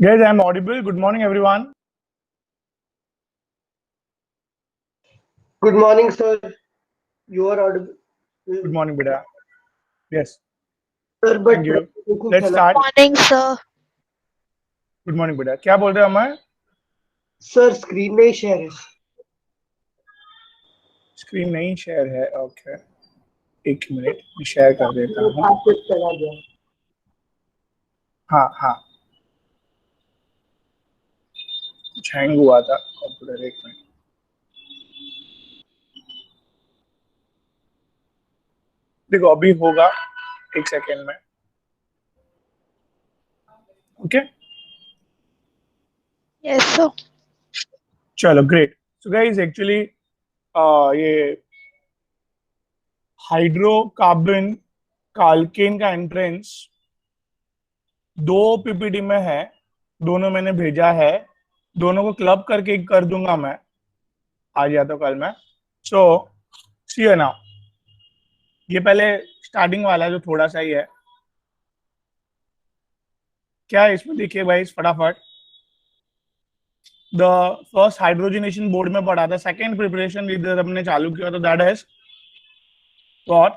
Guys, I'm audible. Good morning, everyone. Good morning, sir. You are audible. Good morning, Bida. Yes, Sir, thank but you. presentation Let's चला start. Morning sir. Good morning, Bida. क्या बोल रहे हैं हम? Sir screen नहीं share है। Screen नहीं share है. ओके, एक मिनट मैं शेयर कर देता हूँ. आपसे चला गया। हाँ हाँ, कुछ हैंग हुआ था कंप्यूटर. एक मिनट. देखो अभी होगा, एक सेकेंड में. Okay, yes sir. चलो ग्रेट. सो गाइस, एक्चुअली ये हाइड्रोकार्बन का अल्केन का एंट्रेंस दो पीपीटी में है. दोनों मैंने भेजा है. दोनों को क्लब करके कर दूंगा मैं आज या तो कल में. सो सी है ना, ये पहले स्टार्टिंग वाला है जो थोड़ा सा ही है. क्या है इसमें देखिए भाई फटाफट. द फर्स्ट हाइड्रोजनेशन बोर्ड में पढ़ा था. सेकेंड प्रिपरेशन इधर हमने चालू किया तो that is what,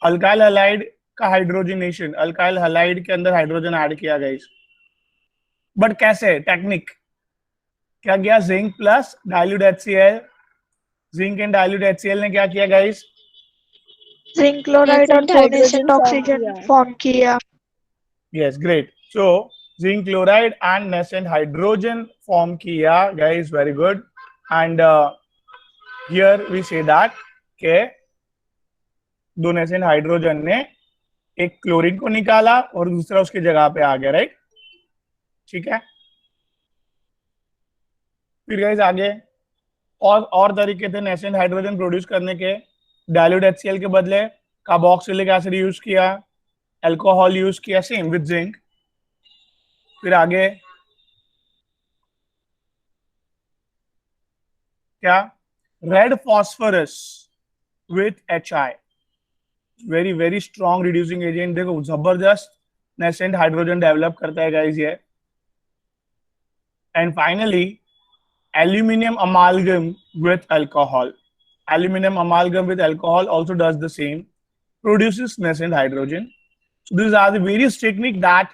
alkyl halide का हाइड्रोजनेशन. अल्काइल हैलाइड के अंदर हाइड्रोजन ऐड किया गया. बट कैसे, टेक्निक क्या किया? Zinc plus dilute HCl. Zinc and dilute HCl ने क्या किया गाइस? जिंक क्लोराइड और दो नेसेंट ऑक्सीजन फॉर्म किया। Yes, great. So zinc chloride and nascent hydrogen form किया guys, very good. And here we say that के दो nascent hydrogen ने एक क्लोरीन को निकाला और दूसरा उसकी जगह पे आ गया, राइट? ठीक है. फिर गाइस आगे और तरीके थे nascent हाइड्रोजन प्रोड्यूस करने के. डाइल्यूट HCl के बदले कार्बोक्सिलिक एसिड यूज किया, अल्कोहल यूज किया, सेम विद जिंक. फिर आगे क्या? Red phosphorus with HI, very very strong reducing agent. देखो जबरदस्त नेसेंट हाइड्रोजन डेवलप करता है गाइस ये. And finally aluminium amalgam with alcohol. Aluminium amalgam with alcohol also does the same, produces nascent hydrogen. So this are the various technique that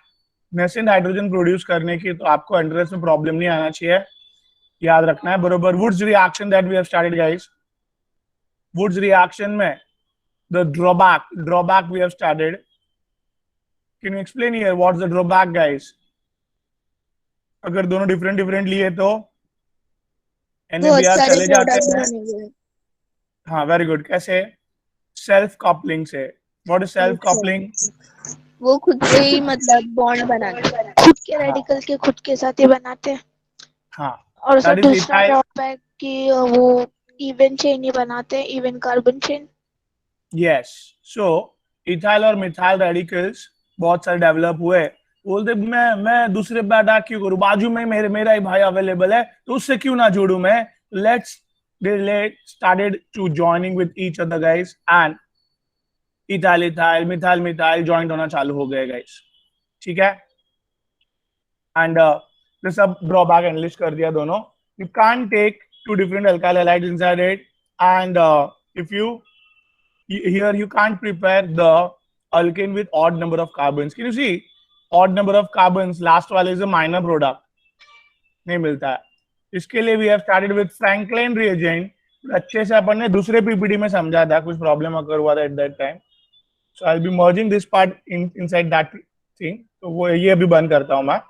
nascent hydrogen produce करने की. तो आपको entrance में problem नहीं आना चाहिए, याद रखना है बरोबर. Wurtz reaction that we have started guys. Wurtz reaction में the drawback we have started. Can you explain here what's the drawback guys? अगर दोनों डिफरेंट लिए तो NABR चले जाते हैं. हाँ, वेरी गुड. कैसे? सेल्फ कपलिंग से. What is self coupling? वो खुद से ही मतलब बॉन्ड बनाते हैं, खुद के रेडिकल के खुद के साथ ही बनाते हैं. हाँ, और सर that is दूसरा ethyl. ड्रॉबैक कि वो इवन चेन ही बनाते हैं, even carbon chain. Yes. So ethyl और मिथाइल रेडिकल्स बहुत सारे डेवलप हुए. बोलते मैं दूसरे पे अटैक क्यों करूं, बाजू में मेरा ही भाई अवेलेबल है तो उससे क्यों ना जोड़ू मैं. Let's started to joining with each other guys and ethyl ethyl methyl methyl joint होना चालू हो गए गाइस. ठीक है. एंड ये सब ड्रॉबैक एनालिस्ट कर दिया दोनों. You can take two different alkyl halides inside it and if you here you can't prepare the alkane with odd number of carbons. Can you see odd number of carbons? Last वाले is a minor product, नहीं मिलता है. इसके लिए we have started with Franklin reagent. अच्छे से अपन ने दूसरे पीपीटी में समझा था, कुछ प्रॉब्लम अगर हुआ था at that time. So I'll be merging this part inside that thing. तो वो ये अभी बंद करता हूँ मैं.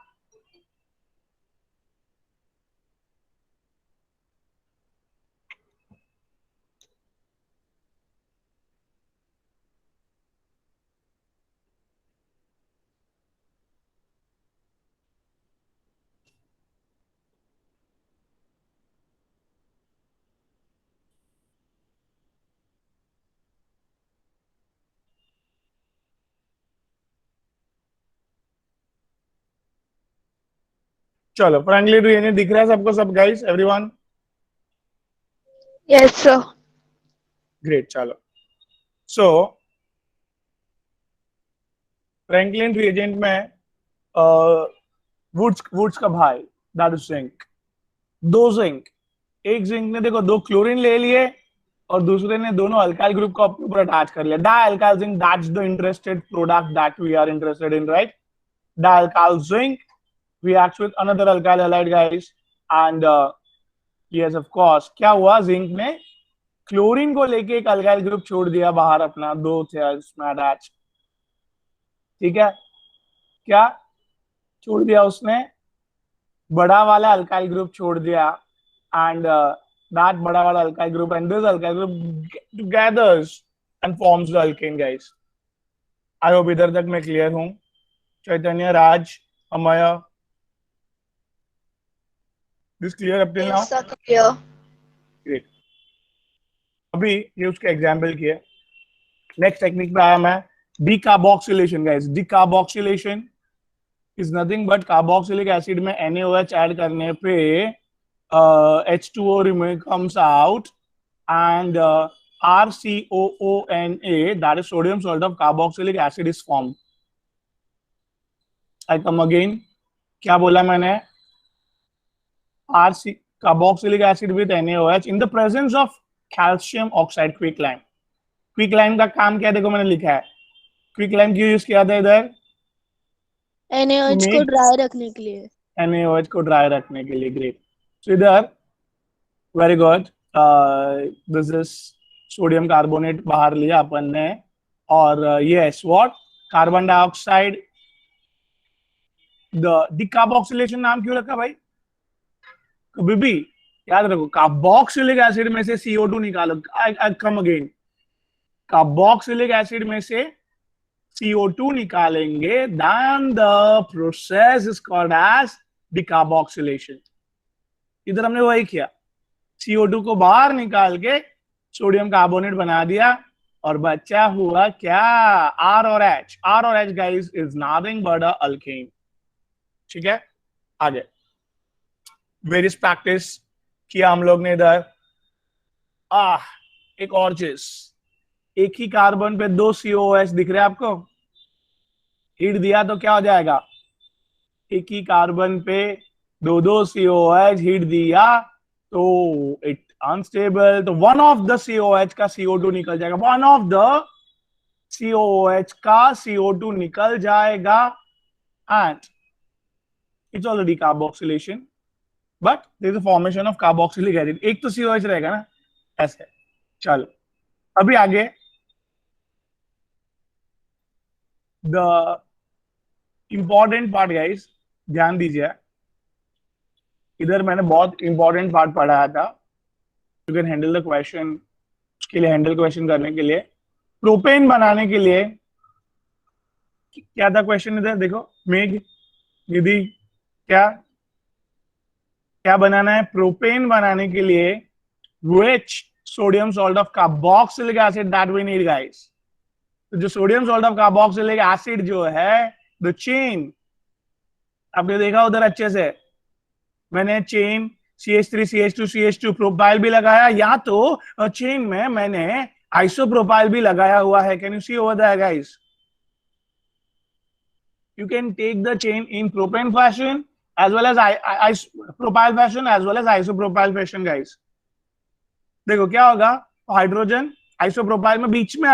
चलो, फ्रैंकलिन रिएजेंट दिख रहा है सबको, सब guys, everyone? Yes sir. Great. चलो, सो फ्रैंकलिन रिएजेंट में वुड्स का भाई, दैट इज जिंक। दो जिंक, एक जिंक ने देखो दो क्लोरीन ले लिए और दूसरे ने दोनों अल्काइल ग्रुप को अपने ऊपर अटैच कर लिया। Dialkyl zinc, that's the interested product that we are interested in, right? Dialkyl zinc reacts with another alkyl halide, guys, and yes, of course, क्या हुआ, जिंक ने क्लोरीन को लेके एक अल्काइल ग्रुप छोड़ दिया बाहर अपना, दो थे इसमें अटैच, ठीक है? क्या छोड़ दिया उसने? बड़ा वाला अल्काइल ग्रुप छोड़ दिया, एंड दैट बड़ा वाला alkyl group and this alkyl group togethers and forms the alkane, guys. I hope इधर तक मैं क्लियर हूं। Chaitanya, Raj, Amaya, this clear up till now? Yes, sir, clear. Great. अभी ये उसके एग्जाम्पल किए। नेक्स्ट टेक्निक पे आया मैं, decarboxylation, guys. Decarboxylation is nothing but carboxylic acid में NaOH ऐड करने पे H2O comes out and RCOONA, that is sodium salt of carboxylic acid, is formed. I come again, क्या बोला मैंने? carboxylic acid with NaOH in the presence of calcium oxide, quicklime. Quicklime का काम क्या, देखो मैंने लिखा है, क्विकलाइम क्यों यूज किया था इधर? NaOH को ड्राई रखने के लिए। NaOH को ड्राई रखने के लिए, ग्रेट। सो इधर very good, this is sodium carbonate बाहर लिया अपन ने, और yes what, carbon dioxide. The decarboxylation नाम क्यों रखा भाई? कभी भी याद रखो, कार्बोक्सिलिक एसिड में से CO2 निकालो। आई कम अगेन, कार्बोक्सिलिक एसिड में से CO2 निकालेंगे, then the process is called as decarboxylation. इधर हमने वही किया, CO2 को बाहर निकाल के सोडियम कार्बोनेट बना दिया और बचा हुआ क्या? R और H। R और H, guys, is nothing but a alkane। ठीक है, आगे वेरियस प्रैक्टिस किया हम लोग ने इधर। एक और चीज, एक ही कार्बन पे दो COOH दिख रहे हैं आपको? हीट दिया तो क्या हो जाएगा? एक ही कार्बन पे दो COOH हीट दिया तो इट अनस्टेबल, तो वन ऑफ द COOH का CO2 निकल जाएगा, वन ऑफ द COOH का CO2 निकल जाएगा, and it's already carboxylation, but there is a formation of carboxylic acid. एक तो COOH रहेगा ना, ऐसे। चलो अभी आगे, द इंपॉर्टेंट पार्ट, गाइस, ध्यान दीजिए, इधर मैंने बहुत इंपॉर्टेंट पार्ट पढ़ाया था, you can handle the question. उसके लिए हैंडल क्वेश्चन करने के लिए, प्रोपेन बनाने के लिए क्या था क्वेश्चन इधर देखो, मेघ, निधि, क्या क्या बनाना है? प्रोपेन बनाने के लिए which sodium salt of carboxylic acid that we need, guys? तो जो sodium salt of carboxylic acid जो है, द चेन, आपने देखा उधर अच्छे से, मैंने chain CH3 CH2 CH2 propyl भी लगाया, या तो चेन में मैंने आइसोप्रोपाइल भी लगाया हुआ है। Can you see over that, guys? You can take the chain in propane fashion as well as propyl fashion as well as isopropyl fashion, guys. देखो क्या होगा, हाइड्रोजन आइसोप्रोपाइल में बीच में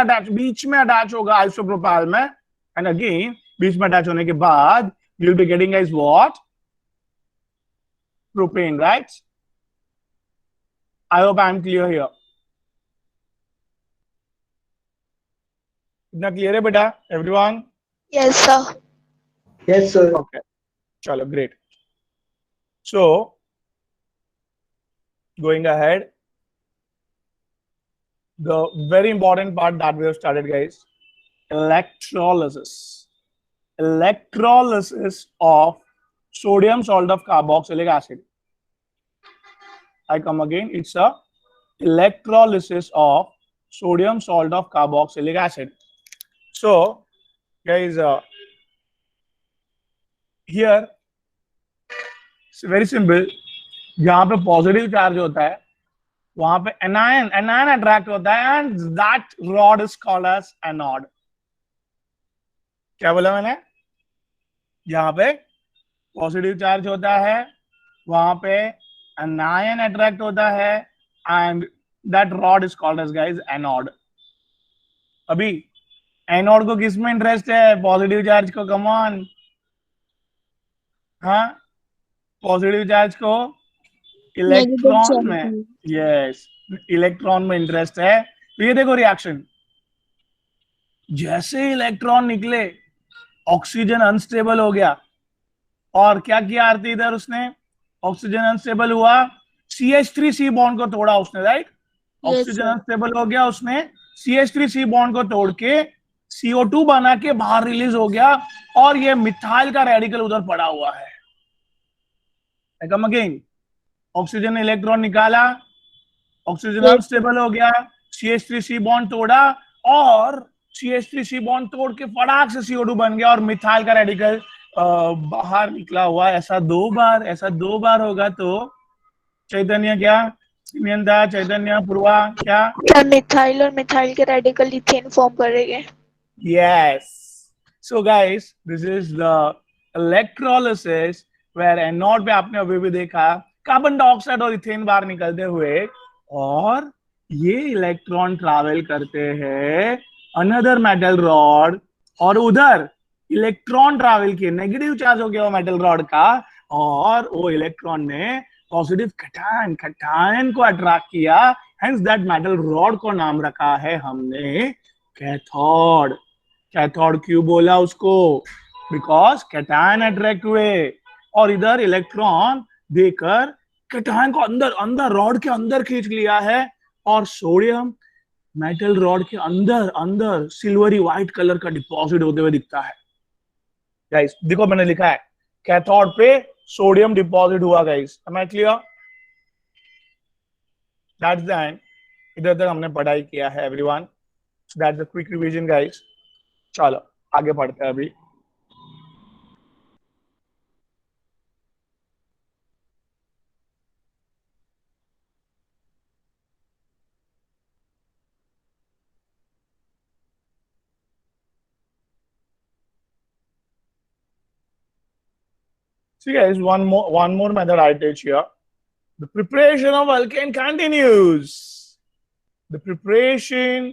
अटैच होगा आइसोप्रोपाइल में, एंड अगेन बीच में attach होने के बाद you will be getting, guys, what? Propane, right? I hope I am clear here. इतना क्लियर है बेटा everyone? Yes, sir. Yes, sir. Okay, chalo, great. So going ahead, the very important part that we have started, guys, electrolysis of sodium salt of carboxylic acid. I come again, it's a electrolysis of sodium salt of carboxylic acid. So guys, here it's very simple, जहां पे positive charge होता है वहां पे anion attract होता है, and that rod is called as anode. क्या बोला मैंने? यहाँ पे पॉजिटिव चार्ज होता है, वहां पे एनायन अट्रैक्ट होता है, and that rod is called as guys anode. अभी एनोड को किस में इंटरेस्ट है? पॉजिटिव चार्ज को। कम ऑन, हाँ, पॉजिटिव चार्ज को नेगेटिव इलेक्ट्रॉन में, चार्ज। यस, इलेक्ट्रॉन में इंटरेस्ट है। तो ये देखो रिएक्शन, जैसे इलेक्ट्रॉन निकले ऑक्सीजन अनस्टेबल हो गया, और क्या किया आरती इधर उसने? ऑक्सीजन अनस्टेबल हुआ, CH3C बॉन्ड को तोड़ा उसने, right? Yes oxygen sir. Unstable हो गया, उसने CH3C बॉन्ड को तोड़ के CO2 बना के बाहर रिलीज हो गया, और ये मिथाइल का रेडिकल उधर पड़ा हुआ है। कम अगेन, ऑक्सीजन ने इलेक्ट्रॉन निकाला, ऑक्सीजन Yes. अनस्टेबल हो गया, CH3C बॉन्ड तोड़ा, और CH3C बॉन्ड तोड़ के फटाक से CO2 बन गया, और मिथाइल का रेडिकल बाहर निकला हुआ। ऐसा 2 बार, ऐसा 2 बार होगा तो चैतन्य क्या नियंता, चैतन्य पूर्वा क्या? क्या मिथाइल और मिथाइल के रेडिकल इथेन फॉर्म करेंगे? Yes. So guys, this is the electrolysis where anode पे आपने अभी भी देखा कार्बन डाइऑक्साइड और इथेन बाहर निकलते हुए, और ये इलेक्ट्रॉन ट्रैवल करते हैं अनदर मेटल रॉड, और उधर इलेक्ट्रॉन ट्रैवल किए, नेगेटिव चार्ज हो गया वो मेटल रॉड का, और वो इलेक्ट्रॉन ने पॉजिटिव कैटायन को अट्रैक्ट किया, हेंस दैट मेटल रॉड को नाम रखा है हमने कैथोड। कैथोड क्यों बोला उसको? बिकॉज कैटायन अट्रैक्ट हुए, और इधर इलेक्ट्रॉन देकर कैटायन को अंदर अंदर रॉड के अंदर खींच लिया है, और सोडियम मेटल रॉड के अंदर अंदर सिल्वरी व्हाइट कलर का डिपॉजिट होते हुए दिखता है। गाइस देखो, मैंने लिखा है कैथोड पे सोडियम डिपॉजिट हुआ। Guys am I clear? That's the end. इधर तक हमने पढ़ाई किया है everyone, so that's the quick revision guys. चलो आगे पढ़ते हैं अभी। See guys, one more method I teach here. The preparation of alkane continues. The preparation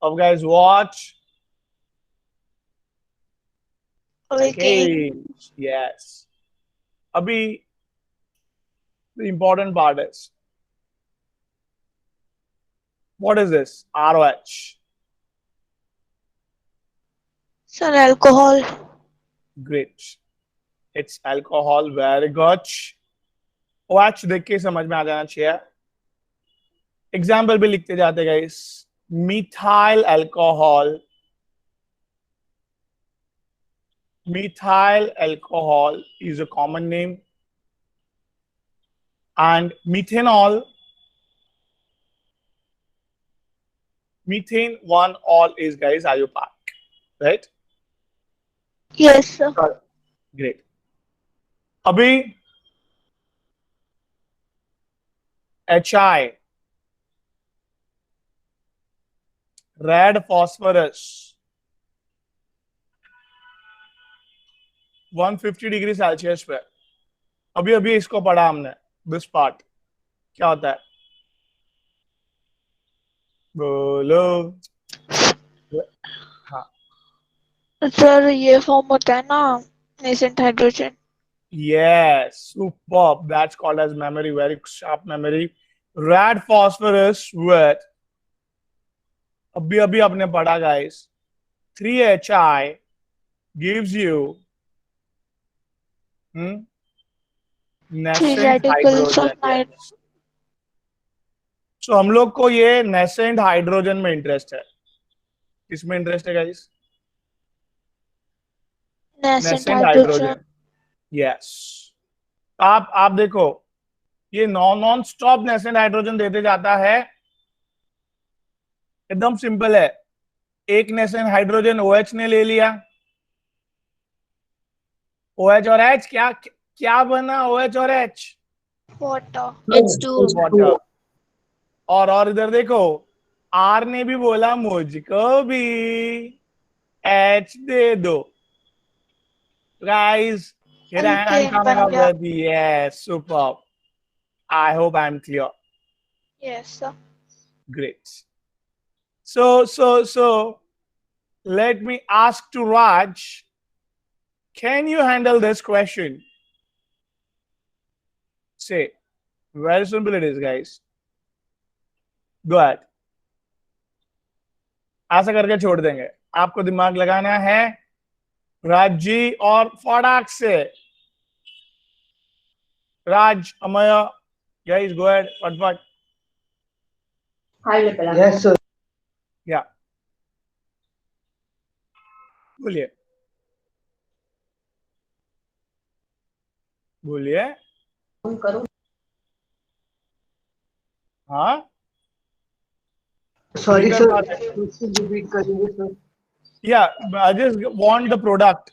of, guys, watch, Okay. alkanes. Yes. Abhi, the important part is, what is this? ROH. Sir, alcohol. Great. It's alcohol. Very good. OH देख के समझ में आ जाना चाहिए। Example भी लिखते जाते guys. Methyl alcohol, methyl alcohol is a common name, and methanol, methane one all is, guys, IUPAC, right? Yes sir. Great. अभी HI, red phosphorus, 150 degree Celsius पे, अभी अभी इसको पढ़ा हमने, दिस पार्ट क्या होता है? बोलो। हाँ, सर ये फॉर्म होता है ना nascent hydrogen. yes, superb, that's called as memory, very sharp memory. Red phosphorus with, अभी अभी आपने पढ़ा guys, 3HI gives you three nascent radicals of hydrogen. Yes. So हम लोग को ये nascent हाइड्रोजन में इंटरेस्ट है। किसमें इंटरेस्ट है guys? Nascent nascent hydrogen. Hydrogen. Yes, आप देखो, ये नॉन स्टॉप nascent हाइड्रोजन देते जाता है। एकदम सिंपल है, एक nascent हाइड्रोजन OH ने ले लिया, OH और H, क्या क्या बना? OH और H, वाटर। H2O। वाटर। और इधर देखो, R ने भी बोला मुझको भी H दे दो, guys, here I'm Alkane coming बन up गया. with yes, superb. I hope I'm clear. Yes, sir. Great. So, let me ask to Raj, can you handle this question? Say, very simple it is, guys. Go ahead. ऐसा करके छोड़ देंगे. आपको दिमाग लगाना है राज जी और फटाक से राज Amay guys go ahead फटफट. Yes, sir. या बोलिए बोलिए. हाँ Sorry, कर sir. पाते हैं. Repeat करेंगे, sir. Yeah, I just want the product.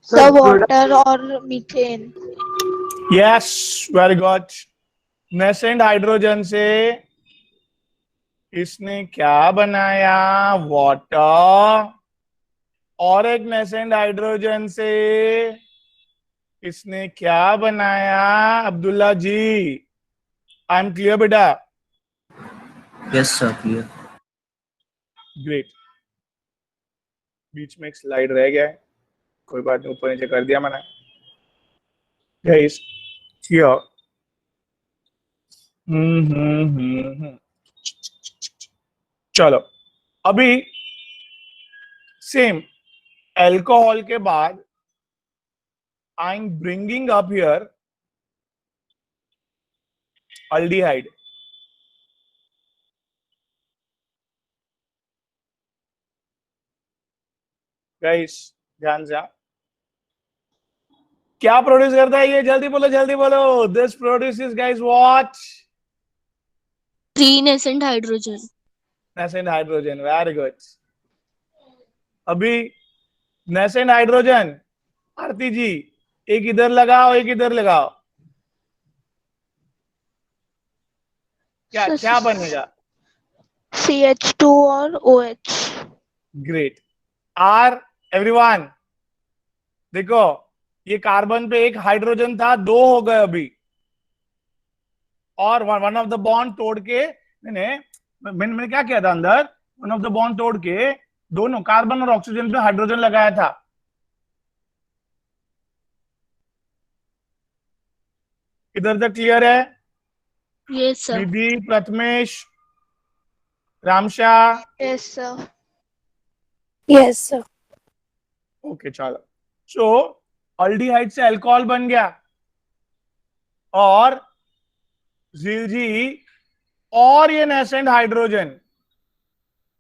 Sir, product- water और methane. Yes, very good. Nascent hydrogen से इसने क्या बनाया? वाटर. और एक नेसेंट हाइड्रोजन से इसने क्या बनाया? अब्दुल्ला जी, आई एम क्लियर बेटा? Yes, sir, clear. ग्रेट. बीच में एक स्लाइड रह गया है, कोई बात नहीं, ऊपर नीचे कर दिया मैंने. Guys here. चलो अभी सेम अल्कोहल के बाद I am bringing up here aldehyde. Guys ध्यान से. क्या प्रोड्यूस करता है ये? जल्दी बोलो जल्दी बोलो. This produces guys what? 3 nascent hydrogen. Nascent hydrogen. Very good. अभी नेसेंट हाइड्रोजन आरती जी एक इधर लगाओ एक इधर लगाओ. क्या So, क्या बनेगा? CH2 और OH. ग्रेट. आर एवरीवन देखो, ये कार्बन पे एक हाइड्रोजन था, 2 हो गए अभी. और वन ऑफ द बॉन्ड तोड़ के मैंने क्या किया था अंदर? वन ऑफ द बॉन्ड तोड़ के दोनों कार्बन और ऑक्सीजन पे हाइड्रोजन लगाया था. इधर तक क्लियर है? Yes, sir. Nidhi, Prathamesh, Ramshah. Yes, sir. Yes, sir. Okay चलो. सो अल्डिहाइड से अल्कोहल बन गया और झील जी और ये नेसेंट हाइड्रोजन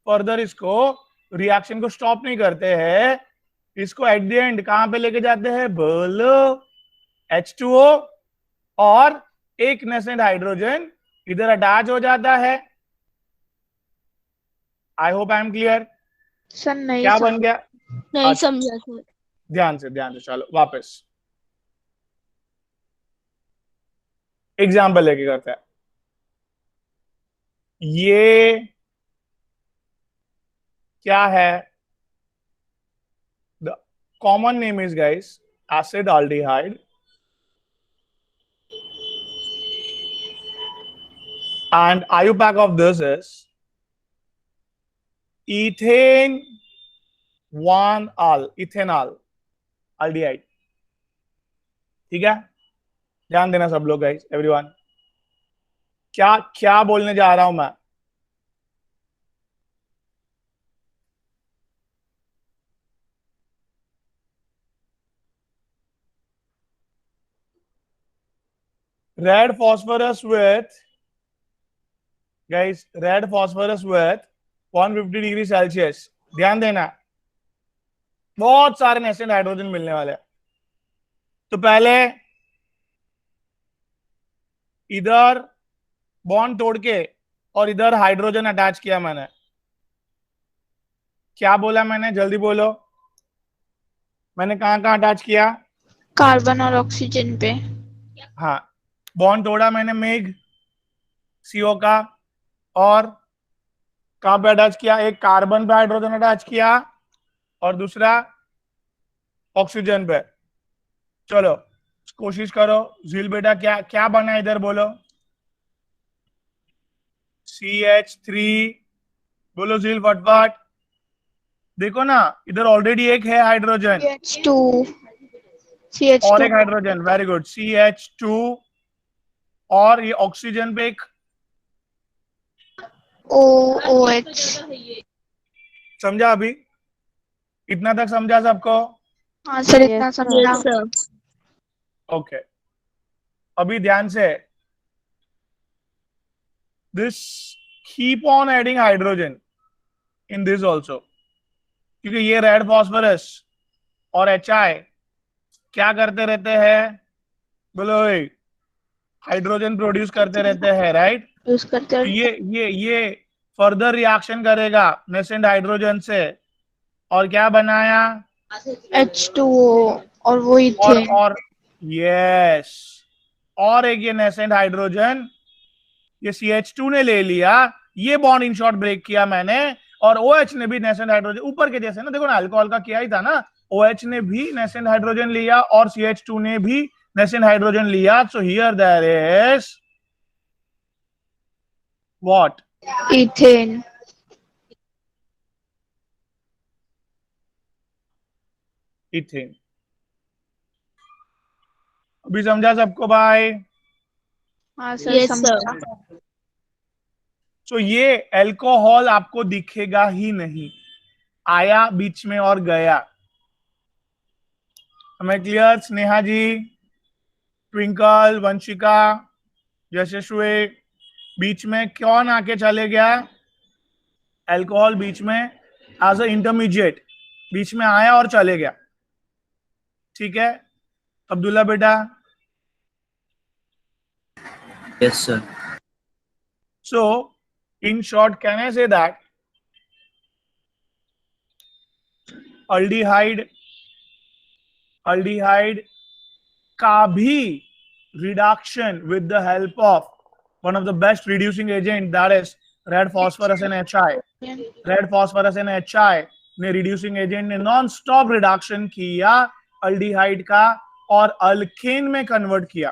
फर्दर इसको रिएक्शन को स्टॉप नहीं करते हैं. इसको एट द एंड कहां पे लेके जाते हैं? बोलो. H2O और एक नेसेंट हाइड्रोजन इधर अटैच हो जाता है. आई hope I am clear. Sir नहीं क्या बन गया? नहीं अच्छा. समझा सर. ध्यान से चलो वापस एग्जाम्पल लेके करते हैं. ये क्या है? The common name is guys acid aldehyde and IUPAC of this is ethane 1-al ethanol aldehyde. ठीक है, ध्यान देना सब लोग गाइस एवरीवन. क्या क्या बोलने जा रहा हूं मैं? red phosphorus with 150 degree Celsius. ध्यान देना, बहुत सारे नेसेंट हाइड्रोजन मिलने वाले हैं. तो पहले इधर बॉन्ड तोड़ के और इधर हाइड्रोजन अटैच किया मैंने. क्या बोला मैंने? जल्दी बोलो. मैंने कहां कहां अटैच किया? कार्बन और ऑक्सीजन पे. हाँ, बॉन्ड तोड़ा मैंने मेघ CO का और कहां पे अटैच किया? एक कार्बन पे हाइड्रोजन अटैच किया और दूसरा ऑक्सीजन पे। चलो कोशिश करो। झील बेटा क्या क्या बना इधर बोलो। CH3। बोलो झील फटफट। देखो ना इधर ऑलरेडी एक है हाइड्रोजन CH2 और CH2 एक हाइड्रोजन। Very good. CH2 और ये ऑक्सीजन पे एक। OH। समझा अभी? इतना तक समझा सबको? हाँ सर इतना समझा। Yes, sir. ओके अभी ध्यान से। This keep on adding hydrogen in this also, क्योंकि ये रेड फॉस्फोरस और HI क्या करते रहते हैं बोलो, हाइड्रोजन प्रोड्यूस करते रहते हैं, राइट? यूज करते तो हैं ये फर्दर रिएक्शन करेगा नेसेंट हाइड्रोजन से और क्या बनाया? H2O और वो और इथेन। यस, और एक ये नेसेंट हाइड्रोजन ये CH2 ने ले लिया, ये बॉन्ड इन शॉर्ट ब्रेक किया मैंने, और OH ने भी नेसेंट हाइड्रोजन ऊपर के जैसे ना, देखो ना अल्कोहल का किया ही था ना, OH ने भी नेसेंट हाइड्रोजन लिया और CH2 ने भी नेसेंट हाइड्रोजन लिया। So here there is what? Ethane. Ethane. अभी समझा सबको भाई? हाँ सर Yes, sir. समझा। सो ये अल्कोहल आपको दिखेगा ही नहीं, आया बीच में और गया। हमें क्लियर? स्नेहा जी, ट्विंकल, वंशिका, यशस्वी, बीच में कौन आके चले गया? अल्कोहल बीच में एज अ इंटरमीडिएट बीच में आया और चले गया। ठीक है अब्दुल्ला बेटा? Yes, sir. So in short can I say that aldehyde का भी reduction with the help of one of the best reducing agent, that is red phosphorus and HI। Red phosphorus and HI ने reducing agent ने non stop reduction किया aldehyde का और alkane में convert किया।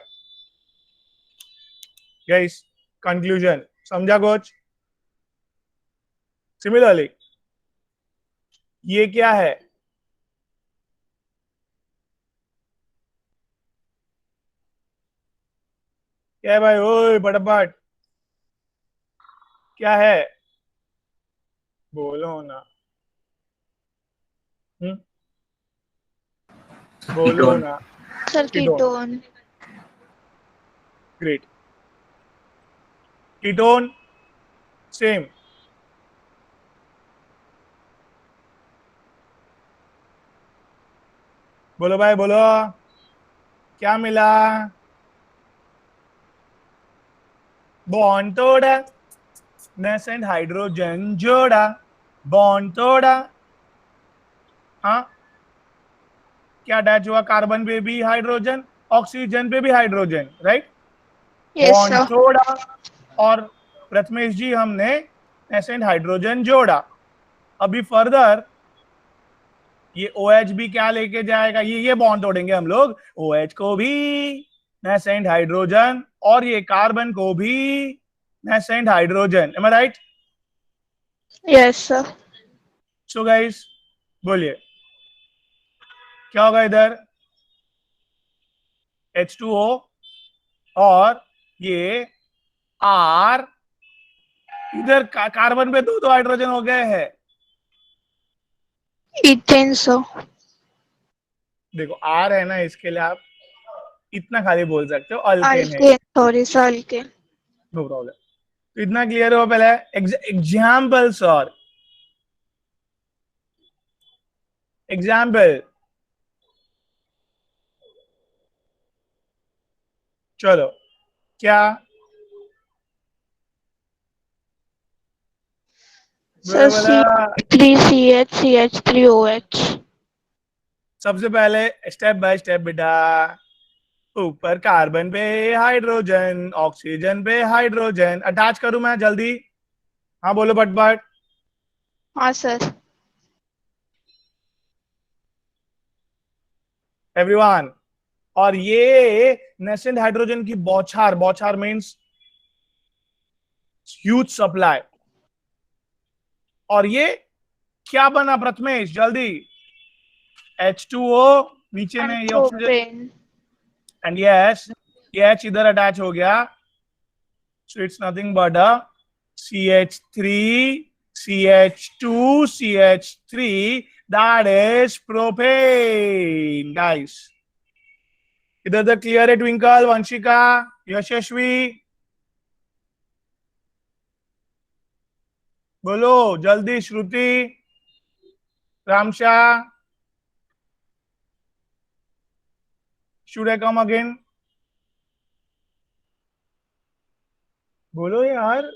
Guys conclusion समझा कुछ? Similarly ये क्या है? क्या है भाई? ओए फटाफट क्या है बोलो ना। बोलो Ketone. ना। Sir ketone. Ketone. Great. Ketone same. बोलो भाई बोलो क्या मिला? बॉन्ड तोड़ा, नेसेंट हाइड्रोजन जोड़ा, बॉन्ड तोड़ा। हाँ क्या अटैच हुआ? कार्बन पे भी हाइड्रोजन, ऑक्सीजन पे भी hydrogen, right? Yes bond sir. तोड़ा और प्रथमेश जी हमने नेसेंट हाइड्रोजन जोड़ा। अभी फर्दर ये OH भी क्या लेके जाएगा? ये बॉन्ड तोड़ेंगे हम लोग, OH को भी नेसेंट हाइड्रोजन और ये कार्बन को भी nascent hydrogen. Am I right? Yes sir. So guys बोलिए क्या होगा इधर? H2O और ये R, इधर कार्बन पे दो हाइड्रोजन हो गए हैं। Ethane sir. देखो R है ना, इसके लिए आप इतना खाली बोल सकते हो अल्केन है, alkane. Sorry sir alkane. No problem. तो इतना क्लियर हो पहले एग्जाम्पल्स और एग्जाम्पल। चलो क्या सर CH3CH3OH। सबसे पहले स्टेप बाय स्टेप बेटा। ऊपर कार्बन पे हाइड्रोजन, ऑक्सीजन पे हाइड्रोजन। अटैच करूं मैं जल्दी? हाँ बोलो बट हाँ सर। एवरीवन। और ये नेसेंट हाइड्रोजन की बौछार, बौछार मीन्स ह्यूज सप्लाई। और ये क्या बना प्रथमेश, जल्दी? H2O नीचे में, And ये ऑक्सीजन, propane. एंड यस ये H इधर अटैच हो गया, so it's nothing but a CH3 CH2 CH3, that is propane guys। इधर तक क्लियर है? ट्विंकल, वंशिका, यशस्वी, बोलो जल्दी। श्रुति, रामशा, should I come again? बोलो यार।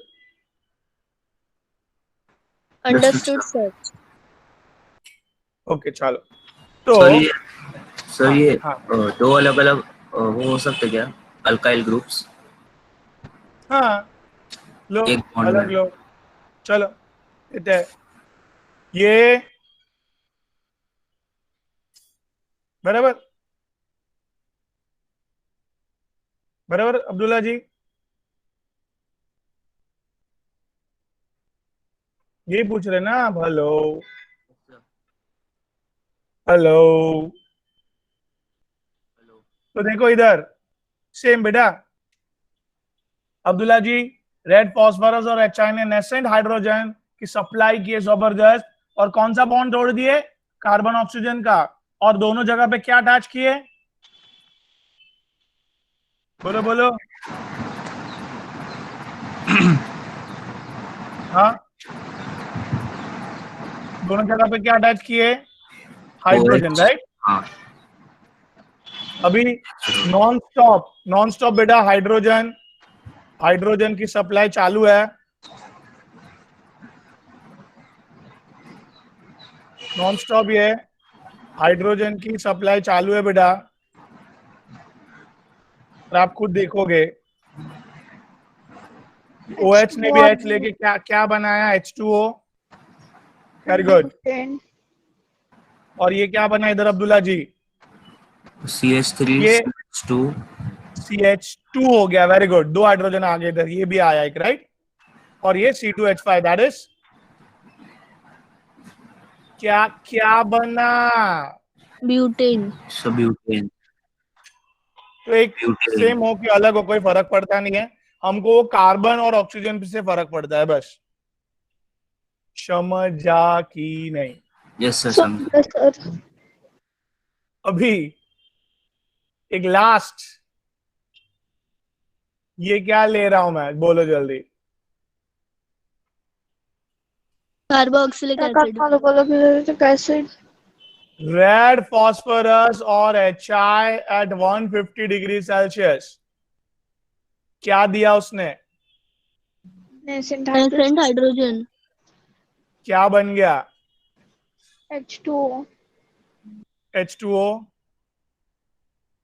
Understood, sir. ओके चलो, तो सर ये हाँ दो अलग अलग वो हो सकते क्या, अल्काइल ग्रुप्स हाँ, लो एक बॉन्ड अलग में? लो, चलो देते हैं। ये बराबर, बराबर अब्दुल्ला जी, ये पूछ रहे ना आप? Hello hello. तो देखो इधर सेम बेटा अब्दुल्ला जी, रेड फॉस्फोरस और HI ने नेसेंट हाइड्रोजन की सप्लाई की है जबरदस्त, और कौन सा बॉन्ड तोड़ दिए? कार्बन ऑक्सीजन का। और दोनों जगह पे क्या अटैच किए? बोलो बोलो। हाँ, दोनों जगह पे क्या अटैच किए? Hydrogen, right. हाँ अभी नॉन स्टॉप बेटा हाइड्रोजन, हाइड्रोजन की सप्लाई चालू है, नॉन स्टॉप ये हाइड्रोजन की सप्लाई चालू है बेटा। और आप खुद देखोगे OH ने भी H लेके क्या क्या बनाया? H2O, very good. Propane. और ये क्या बना इधर अब्दुल्ला जी? CH3 ये CH2 CH2 हो गया, वेरी गुड। दो हाइड्रोजन आ गए इधर, ये भी आया एक, राइट। और ये C2H5, दैट इज क्या क्या बना? Butane. ब्यूटेन। तो एक ब्यूटेन सेम हो कि अलग हो कोई फर्क पड़ता नहीं है, हमको वो कार्बन और ऑक्सीजन से फर्क पड़ता है बस। समझा कि नहीं? यस सर, So, समझ। yes, sir. अभी एक लास्ट, ये क्या ले रहा हूं मैं, बोलो जल्दी। Carboxylic acid. Carboxylic acid. Red phosphorus और HI एट 150 डिग्री सेल्सियस, क्या दिया उसने? Nascent hydrogen. क्या बन गया? H2O. H2O।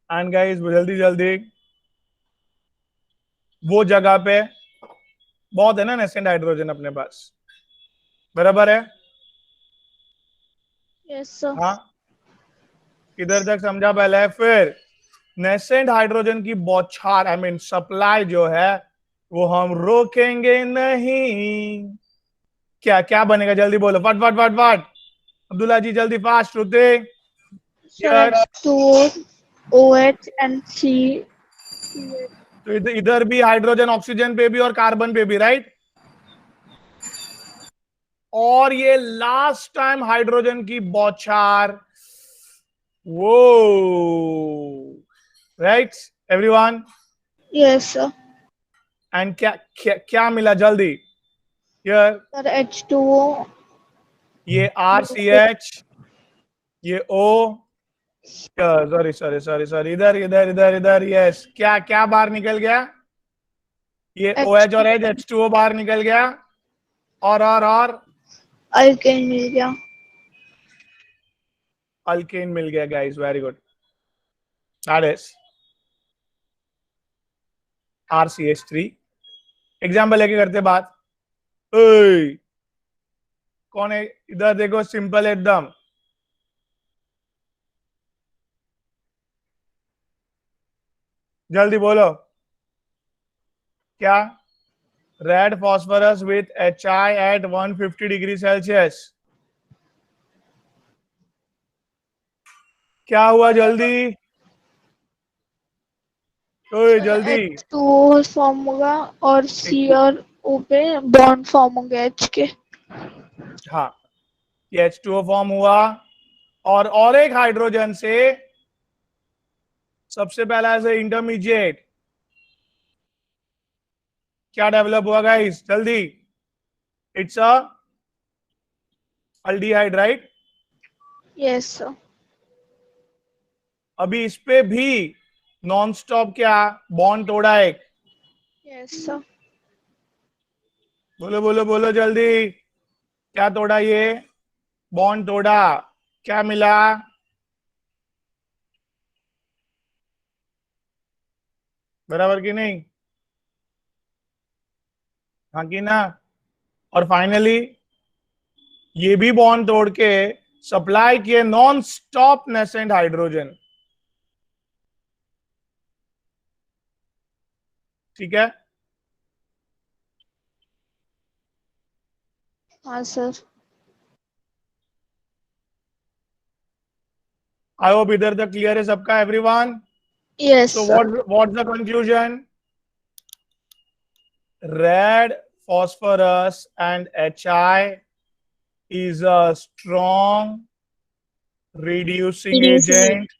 एंड गाइस जल्दी जल्दी, वो जगह पे बहुत है ना नेसेंट हाइड्रोजन अपने पास, बराबर है? Yes, sir. हाँ, किधर तक समझा पहले? फिर नेसेंट हाइड्रोजन की बौछार, आई मीन सप्लाई जो है, वो हम रोकेंगे नहीं। क्या क्या बनेगा, जल्दी बोलो, फट फट फट फट। अब्दुल्ला जी जल्दी, फास्ट होते। Sir, H2O, OH and C. तो इधर भी हाइड्रोजन ऑक्सीजन पे भी और कार्बन पे भी, राइट। और ये लास्ट टाइम हाइड्रोजन की बौछार, वो, right everyone. Yes, sir. And क्या मिला जल्दी? ये Sir, H2O. ये RCH, ये O, sorry sorry sorry sorry, इधर इधर इधर इधर, यस। क्या क्या बाहर निकल गया? ये OH और H2O बाहर निकल गया, और Alkane मिल गया. अल्केन मिल गया guys, very good, that is RCH3। Example लेके करते बात। ओए, कौन है इधर? देखो सिंपल एकदम, जल्दी बोलो क्या? Red phosphorus with HI at 150 degree Celsius. क्या हुआ जल्दी? ओए जल्दी। H2O फॉर्म होगा और C और O पे बॉन्ड फॉर्म होंगे H के। हाँ, ये H2O फॉर्म हुआ और एक हाइड्रोजन से सबसे पहला ऐसे इंटरमीडिएट क्या डेवलप हुआ गाइस? जल्दी। It's a aldehyde, right? Yes sir. अभी इस पे भी नॉन स्टॉप क्या बॉन्ड तोड़ा एक। Yes sir. बोलो बोलो बोलो जल्दी। क्या तोड़ा ये? बॉन्ड तोड़ा। क्या मिला? बराबर की नहीं? हाँ की ना? और फाइनली ये भी बॉन्ड तोड़ के सप्लाई किए नॉन स्टॉप नेसेंट हाइड्रोजन। ठीक है? हाँ सर। आई होप इधर तक क्लियर है सबका everyone. Yes so sir. What's the conclusion? Red phosphorus and HI is a strong reducing agent.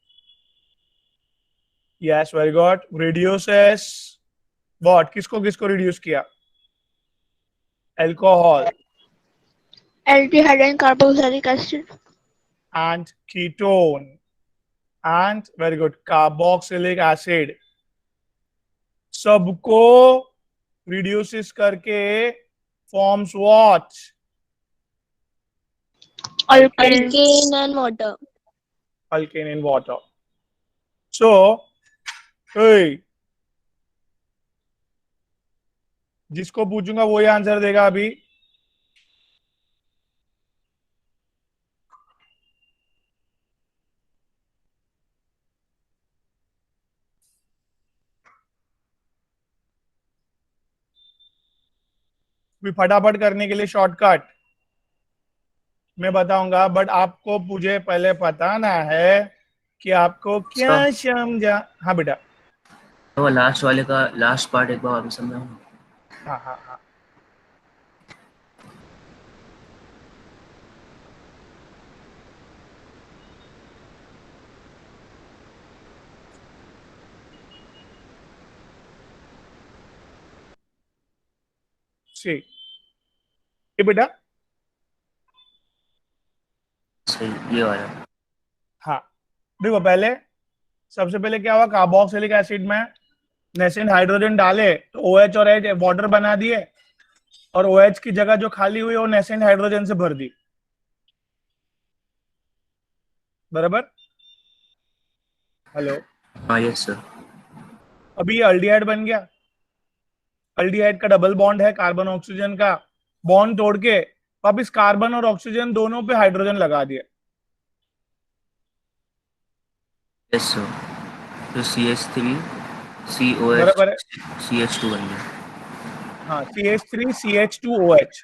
Yes, very good. Reduces what? किसको किसको reduce किया? Alcohol Aldehyde and carboxylic acid. and ketone and very good carboxylic acid सबको reduces करके forms what? Alkane. Alkane and water. Alkane in water. So, hey, जिसको पूछूंगा वही answer देगा अभी। भी फटाफट करने के लिए शॉर्टकट मैं बताऊंगा, बट आपको मुझे पहले बताना है कि आपको क्या इसका समझा। हाँ बेटा। वो लास्ट वाले का लास्ट पार्ट एक बार वापस समझाओ। हाँ हाँ हाँ। सी ये बेटा। सही ये वाला। हाँ देखो, पहले सबसे पहले क्या हुआ, कार्बोक्सिलिक एसिड में नेसेंट हाइड्रोजन डाले तो OH और H वाटर बना दिए, और OH की जगह जो खाली हुई वो नेसेंट हाइड्रोजन से भर दी। बराबर? हेलो? हाँ यस सर। अभी ये अल्डिहाइड बन गया। अल्डिहाइड का डबल बॉन्ड है कार्बन ऑक्सीजन का, बॉन्ड तोड़ के वापिस कार्बन और ऑक्सीजन दोनों पे हाइड्रोजन लगा दिया। Yes sir. तो CH3 COH बराबर है? CH2 बन गया। हाँ, CH3CH2OH।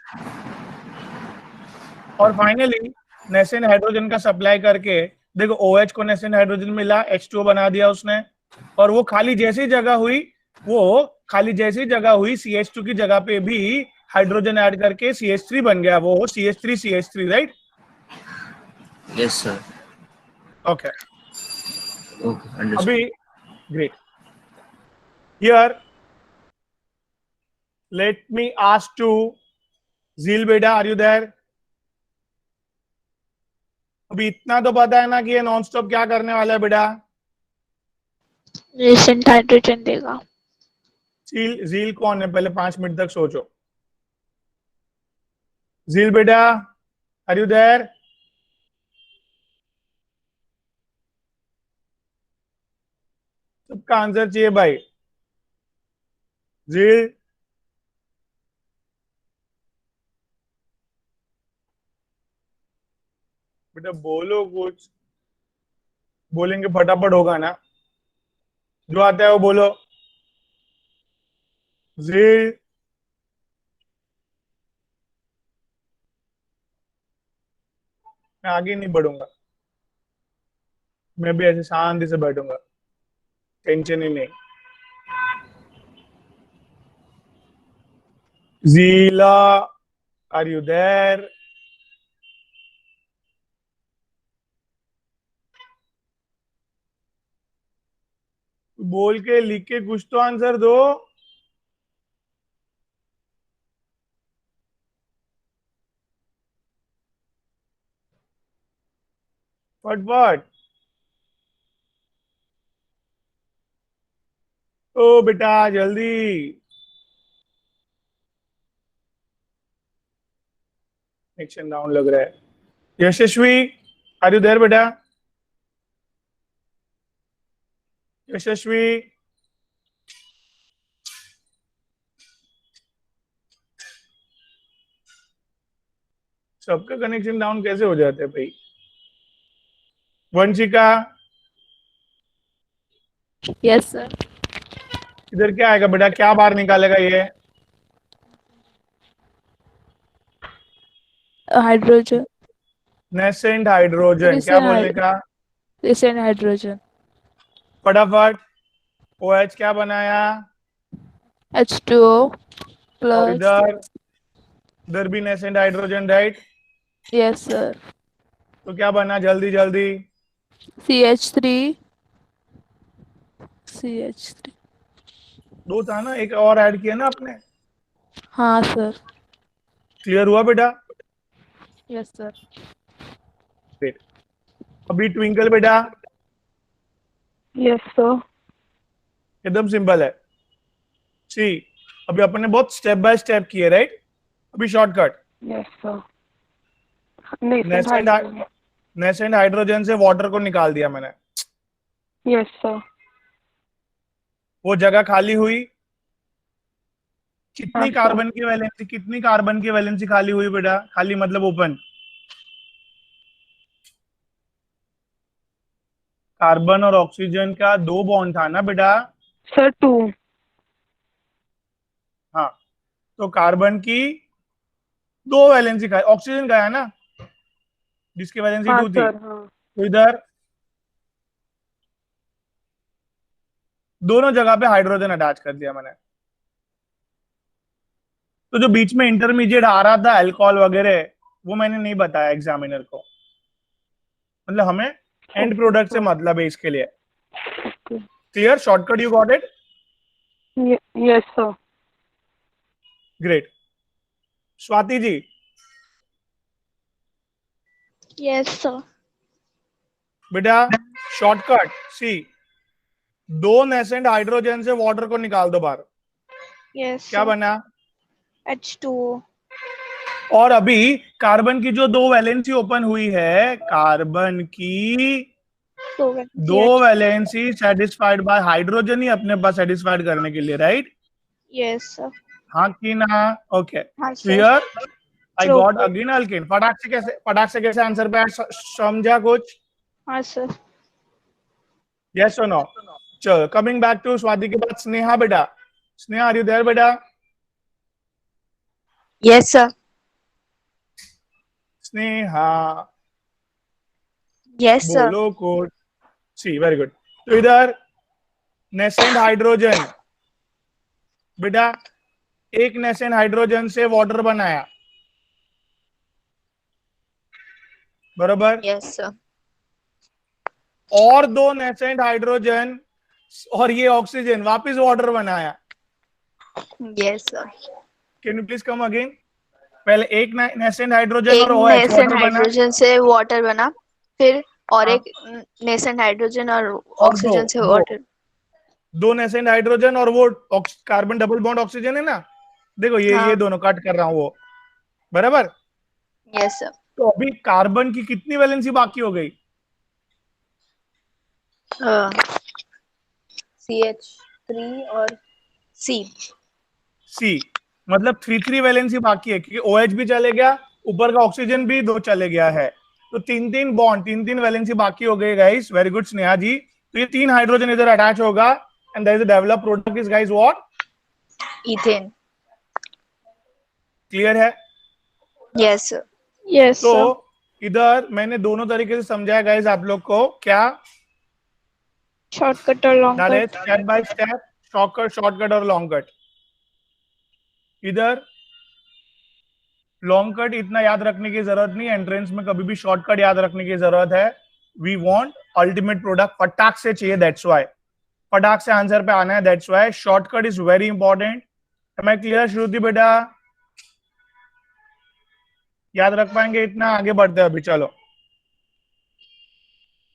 और फाइनली नेसेंट हाइड्रोजन का सप्लाई करके देखो, OH को नेसेंट हाइड्रोजन मिला, H2O बना दिया उसने, और वो खाली जैसी जगह हुई, CH2 की जगह पे भी हाइड्रोजन ऐड करके CH3 बन गया, वो CH3CH3, right? Yes sir. Okay. Okay understood. अभी great. Here let me ask to Jheel बेटा, आर यू देयर? अभी इतना तो पता है ना कि ये नॉन स्टॉप क्या करने वाला है बेटा? रेसेंट हाइड्रोजन देगा। झील झील कौन है? पहले 5 मिनट तक सोचो। झील बेटा, आर यू देयर? सबका आंसर चाहिए भाई। झील, बेटा बोलो कुछ, बोलेंगे फटाफट होगा ना। जो आता है वो बोलो। जी, मैं आगे नहीं बढ़ूंगा, मैं भी ऐसे शांति से बैठूंगा, टेंशन ही नहीं। जीला, आर यू देयर? बोल के लिख के कुछ तो आंसर दो। फटफट। ओ बेटा जल्दी। कनेक्शन डाउन लग रहा है। यशस्वी, आर यू देयर बेटा? यशस्वी, सबका कनेक्शन डाउन कैसे हो जाता है भाई? Vanshika, yes sir. इधर क्या आएगा बेटा? क्या बाहर निकालेगा ये? हाइड्रोजन। Nascent hydrogen. क्या बोलने का? Recent hydrogen. फटाफट। OH क्या बनाया? H2O और प्लस। इधर भी nascent hydrogen, right? Yes sir. तो क्या बना? जल्दी जल्दी। CH3। CH3। दो था ना, एक और ऐड किया ना आपने। हाँ सर। क्लियर हुआ बेटा? Yes sir. ग्रेट। अभी ट्विंकल बेटा, Yes, sir. एकदम सिंपल है। सी, अभी अपन ने बहुत स्टेप बाय स्टेप किए, राइट? अभी shortcut. Yes, sir. Nascent nascent hydrogen. Nascent hydrogen से वाटर को निकाल दिया मैंने। Yes, sir. वो जगह खाली हुई। कितनी हाँ, कार्बन की वैलेंसी, कितनी कार्बन की वैलेंसी खाली हुई बेटा? खाली मतलब ओपन। कार्बन और ऑक्सीजन का दो बॉन्ड था ना बेटा? Sir, 2. हाँ, तो कार्बन की दो वैलेंसी खाली, ऑक्सीजन का है ना जिसकी वैलेंसी हाँ 2 थी। सर, हाँ. तो इधर दोनों जगह पे हाइड्रोजन अटैच कर दिया मैंने। तो जो बीच में इंटरमीडिएट आ रहा था अल्कोहल वगैरह, वो मैंने नहीं बताया एग्जामिनर को। मतलब हमें एंड Okay, प्रोडक्ट से sir. मतलब है इसके लिए। Okay. Clear? Shortcut you got it? Yes, sir. Great. Swati ji, yes sir. बेटा शॉर्टकट सी, दो नेसेंट हाइड्रोजन से वाटर को निकाल दो बाहर। यस क्या सर। बना? H2O। और अभी कार्बन की जो दो वैलेंसी ओपन हुई है, कार्बन की तो दो वैलेंसी सेटिस्फाइड बाय हाइड्रोजन ही अपने पास सेटिस्फाइड करने के लिए, राइट? Yes sir. हाँ कि ना? ओके, हाँ so sir. Here I True. Got again alkane. फटाक से कैसे आंसर पे समझा कुछ? हाँ सर। यस और नो? चलो, कमिंग बैक टू स्वाति के बाद स्नेहा बेटा। स्नेहा, आर यू देयर बेटा? Yes sir. Sneha, yes sir. बोलो कोड। सी, वेरी गुड। तो इधर नेसेंट हाइड्रोजन बेटा, एक नेसेंट हाइड्रोजन से वाटर बनाया, बरोबर? Yes sir. और दो नेसेंट हाइड्रोजन और ये ऑक्सीजन वापस वाटर बनाया। Yes sir. Can you please come again? पहले एक नेसेंट हाइड्रोजन एक और OH नेसेंट वाटर बना, हाइड्रोजन से वाटर बना, फिर और हाँ, एक नेसेंट हाइड्रोजन और और ऑक्सीजन से दो वाटर। दो नेसेंट हाइड्रोजन और वो कार्बन डबल बॉन्ड ऑक्सीजन है ना, देखो ये हाँ। ये दोनों कट कर रहा हूं वो, बराबर? Yes sir. तो अभी कार्बन की कितनी वैलेंसी बाकी हो गई? CH3 और C। सी, मतलब 3 वैलेंसी बाकी है, क्योंकि OH भी चले गया, ऊपर का ऑक्सीजन भी दो चले गया है। तो तीन वैलेंसी बाकी हो गई गाइस। वेरी गुड स्नेहा जी। तो ये 3 हाइड्रोजन इधर अटैच होगा, and there is a developed product is guys what? Ethane. Clear है? Yes, sir. Yes, तो sir. इधर मैंने दोनों तरीके से समझाया गाइस आप लोग को, क्या? Shortcut or long That is cut? step by step, shortcut और long cut. इधर लॉन्ग कट इतना याद रखने की जरूरत नहीं, एंट्रेंस में कभी भी शॉर्टकट याद रखने की जरूरत है. वी वांट अल्टीमेट प्रोडक्ट, फटाक से चाहिए, दैट्स व्हाई फटाक से आंसर पे आना है, that's why shortcut is very important. Am I clear Shruti बेटा? याद रख पाएंगे इतना? आगे बढ़ते हैं अभी, चलो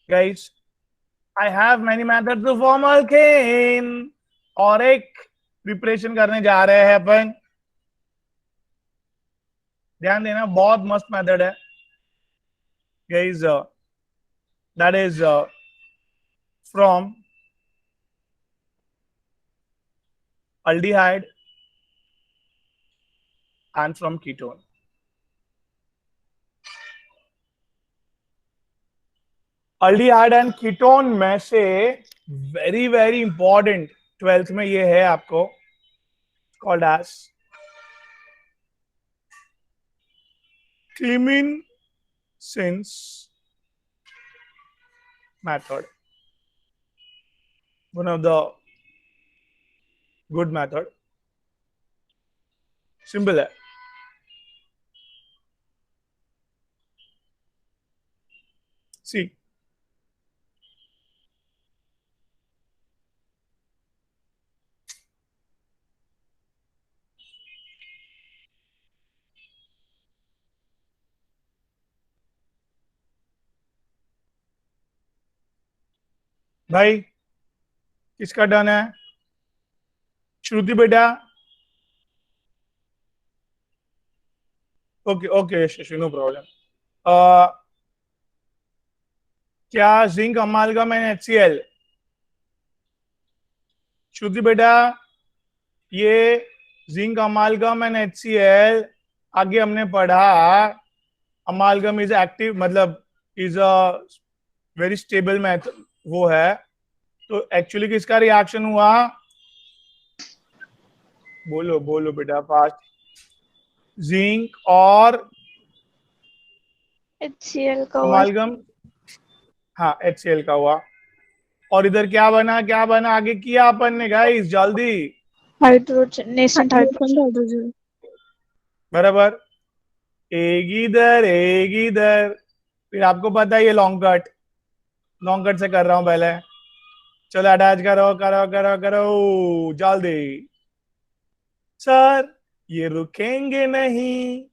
guys. I have many methods to form alkane, और एक प्रिपरेशन करने जा रहे हैं अपन. ध्यान देना, बहुत मस्त मेथड है guys. That is from aldehyde and from ketone. aldehyde and ketone में से वेरी वेरी इंपॉर्टेंट 12th में ये है आपको, called as Clemenson's method. One of the good method. Simple है. सी भाई किसका डन है? श्रुति बेटा? Okay okay Shashi, no problem. क्या zinc amalgam and HCl? Shruti बेटा, ये जिंक अमालगम एंड HCl आगे हमने पढ़ा. अमालगम इज एक्टिव, मतलब is a very stable method, वो है. तो एक्चुअली किसका रिएक्शन हुआ? बोलो बोलो बेटा फास्ट. जिंक और HCl का हुआ. अमालगम, हाँ HCl का हुआ. और इधर क्या बना, क्या बना, आगे किया अपन ने गाइस, जल्दी. Hydrogen, nascent hydrogen. बराबर. एक इधर. फिर आपको पता है ये लॉन्ग कट से कर रहा हूं पहले. चलो अटैच करो करो करो करो जल्दी. सर ये रुकेंगे नहीं,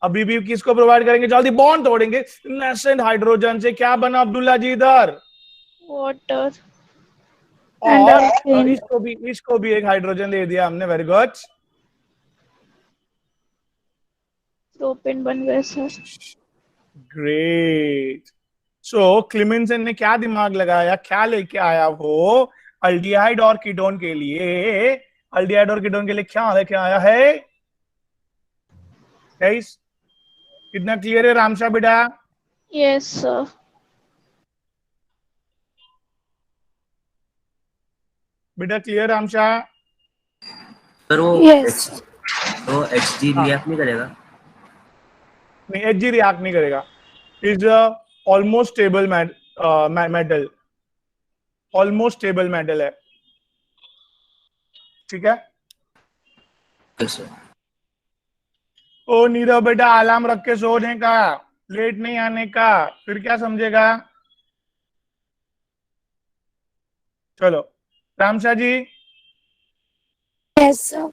अभी भी किसको प्रोवाइड करेंगे? जल्दी बॉन्ड तोड़ेंगे नेसेंट हाइड्रोजन से. क्या बना अब्दुल्ला जी इधर? वाटर. और इसको भी एक हाइड्रोजन दे दिया हमने. Very good. प्रोपेन बन गया सर. ग्रेट. सो क्लेमेंसन ने क्या दिमाग लगाया, क्या लेके आया वो? अल्डिहाइड और कीटोन के लिए, क्या लेके आया है गाइस? कितना क्लियर है रामशा बेटा? Yes sir. बेटा क्लियर रामशा? सर वो Yes. तो HG रिएक्ट नहीं करेगा? नहीं, HG रिएक्ट नहीं करेगा. Is almost stable metal, almost stable metal है. ठीक है. Yes sir. ओ नीरव बेटा, अलार्म रख के सोने का, लेट नहीं आने का, फिर क्या समझेगा? चलो रामशा जी. Yes sir.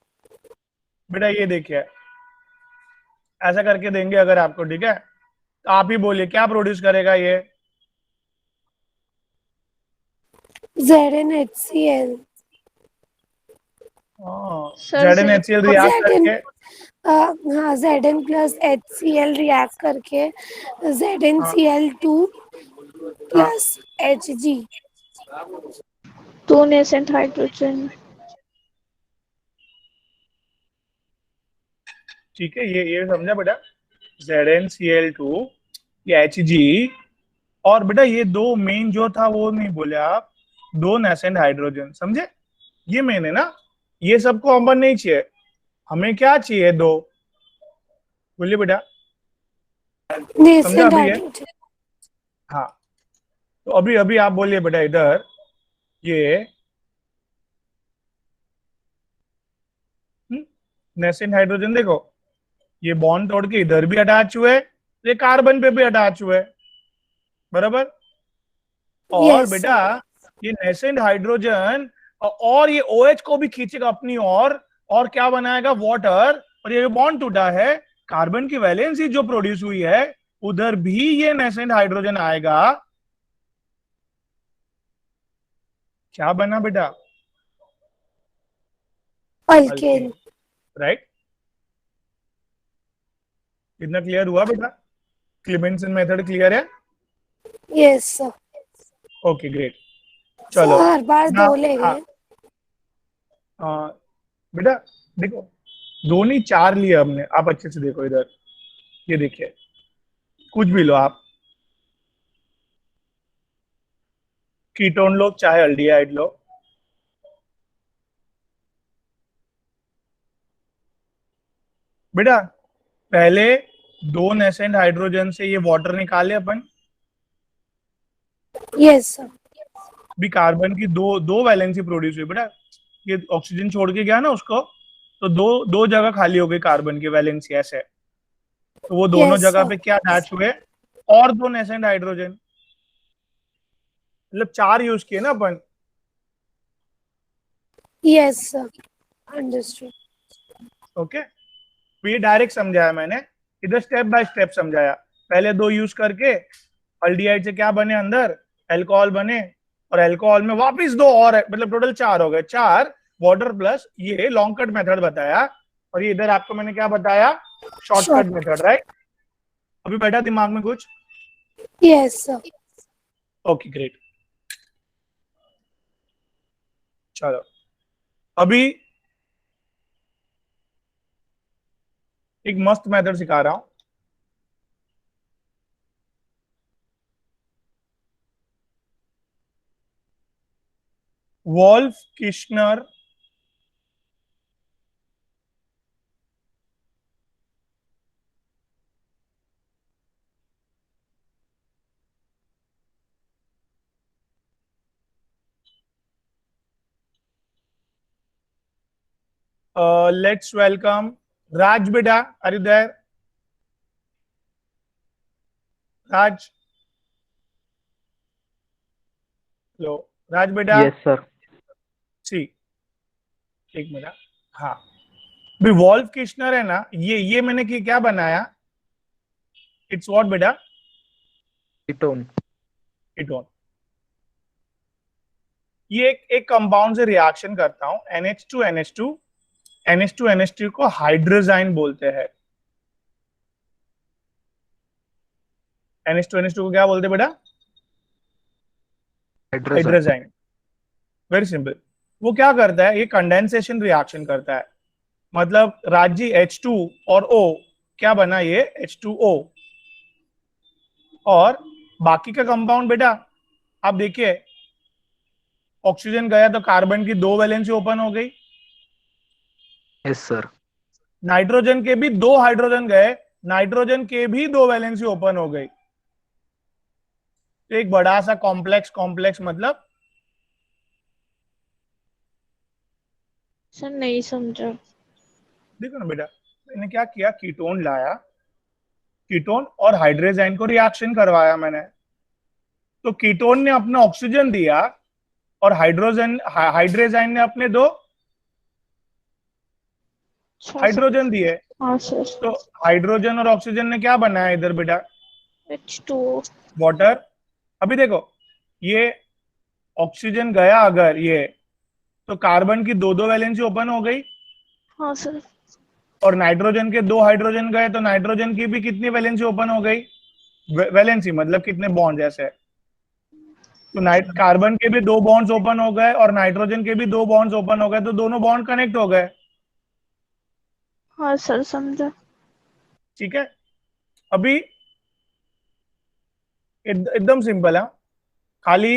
बेटा ये देखिए, ऐसा करके देंगे अगर आपको, ठीक है? तो आप ही बोलिए क्या प्रोड्यूस करेगा ये? ZnHCl. ZnHCl रिएक्ट करके, हाँ Zn प्लस HCl रिएक्ट करके ZnCl2 plus Hg. 2 nascent hydrogen. ठीक है, ये समझा बेटा? ZnCl2 या Hg. और बेटा ये दो मेन जो था वो नहीं बोले आप, 2 नेसेंट हाइड्रोजन, समझे? ये मेन है ना, ये सबको कॉमन नहीं चाहिए, हमें क्या चाहिए? दो। बोलिए बेटा, समझा नेसेंट अभी है? हाइड्रोजन। हाँ, तो अभी अभी आप बोलिए बेटा इधर, ये नेसेंट हाइड्रोजन देखो, ये बॉन्ड तोड़ के इधर भी अटैच हुए, ये कार्बन पे भी अटैच हुए, बराबर। और यस बेटा सर। ये नेसेंट हाइड्रोजन और ये OH को भी खींचेगा अपनी ओर, और क्या बनाएगा? वाटर। और ये बॉन्ड टूटा है, कार्बन की वैलेंसी जो प्रोड्यूस हुई है उधर भी ये नेसेंट हाइड्रोजन आएगा। क्या बना बेटा? अल्केन। राइट। कितना क्लियर हुआ बेटा? क्लीमेंसन मेथड क्लियर है? Yes sir. Okay great. चलो हर बार ना, 2 ले हाँ, गए। बेटा देखो, दो नहीं 4 लिए हमने, आप अच्छे से देखो इधर, ये देखिए, कुछ भी लो आप, कीटोन लो चाहे अल्डिहाइड लो, बेटा पहले 2 नेसेंट हाइड्रोजन से ये वाटर निकाले अपन, यस सर। भी कार्बन की दो दो वैलेंसी प्रोड्यूस हुई बेटा, ये ऑक्सीजन छोड़ के गया ना उसको, तो दो दो जगह खाली हो गई कार्बन की वैलेंसी ऐसे, तो वो दोनों यस जगह सर। पे क्या अटैच हुए? और 2 नेसेंट हाइड्रोजन, मतलब 4 यूज किए ना अपन। Yes sir. अंडरस्टूड। ओके, तो ये डायरेक्ट समझाया मैंने, इधर स्टेप बाय स्टेप समझाया। पहले 2 यूज करके अल्डिहाइड से क्या बने? अंदर अल्कोहल बने, और अल्कोहल में वापस 2 और, मतलब टोटल 4 हो गए, 4 वाटर प्लस ये लॉन्ग कट मेथड बताया, और ये इधर आपको मैंने क्या बताया? Shortcut short. Method, right. अभी बैठा दिमाग में कुछ? Yes sir. Okay great. चलो अभी एक मस्त मेथड सिखा रहा हूं, Wolff Kishner let's welcome Raj बेटा, are you there? Raj, hello Raj बेटा। Yes sir. सी, एक मिनट, हाँ, भी वॉल्फ किश्नर है ना, ये मैंने क्या बनाया? इट्स व्हाट बेटा? कीटोन। कीटोन। ये एक कंपाउंड से रिएक्शन करता हूं, NH2NH2, NH2NH2 को हाइड्रोजाइन बोलते हैं। NH2NH2 को क्या बोलते हैं बेटा? हाइड्रोजन। हाइड्रोजाइन। Very simple. वो क्या करता है? ये कंडेंसेशन रिएक्शन करता है, मतलब राजी H2 और O क्या बना? ये H2O। और बाकी का कंपाउंड बेटा आप देखिए, ऑक्सीजन गया तो कार्बन की 2 वैलेंसी ओपन हो गई, यस सर। नाइट्रोजन के भी 2 हाइड्रोजन गए, नाइट्रोजन के भी 2 वैलेंसी ओपन हो गई। तो एक बड़ा सा कॉम्प्लेक्स, कॉम्प्लेक्स मतलब, सर नहीं समझा। देखो ना बेटा, मैंने क्या किया? कीटोन लाया, कीटोन और हाइड्रोजाइन को रिएक्शन करवाया मैंने, तो कीटोन ने अपना ऑक्सीजन दिया, और हाइड्रोजाइन ने अपने 2 अच्छा सर। हाइड्रोजन दिए। हाँ सर। तो हाइड्रोजन और ऑक्सीजन ने क्या बनाया इधर बेटा? H2O। वाटर। अभी देखो, ये ऑक्सीजन गया अगर ये, तो कार्बन की 2 वैलेंसी ओपन हो गई, हाँ सर। और नाइट्रोजन के 2 हाइड्रोजन गए, तो नाइट्रोजन की भी कितनी वैलेंसी ओपन हो गई? वैलेंसी मतलब कितने बॉन्ड ऐसे, तो नाइट कार्बन के भी 2 बॉन्ड्स ओपन हो गए, और नाइट्रोजन के भी 2 बॉन्ड्स ओपन हो गए, तो दोनों बॉन्ड कनेक्ट हो गए। हाँ सर समझा। ठीक है, अभी एकदम सिंपल है, खाली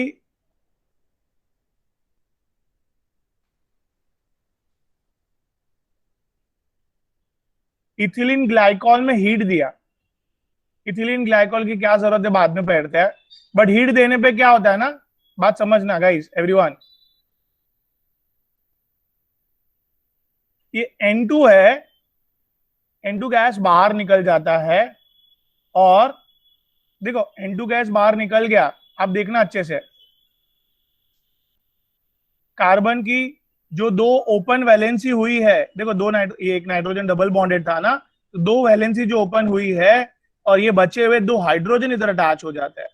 इथिलीन ग्लाइकॉल में हीट दिया, इथिलीन ग्लाइकॉल की क्या जरूरत है बाद में पढ़ते हैं, बट हीट देने पे क्या होता है ना, बात समझना गाइस एवरीवन। ये N2 है, N2 गैस बाहर निकल जाता है, और देखो N2 गैस बाहर निकल गया, आप देखना अच्छे से, कार्बन की जो दो ओपन वैलेंसी हुई है, देखो ये एक नाइट्रोजन डबल बॉन्डेड था ना, तो दो वैलेंसी जो ओपन हुई है, और ये बचे हुए दो हाइड्रोजन इधर अटैच हो जाते हैं।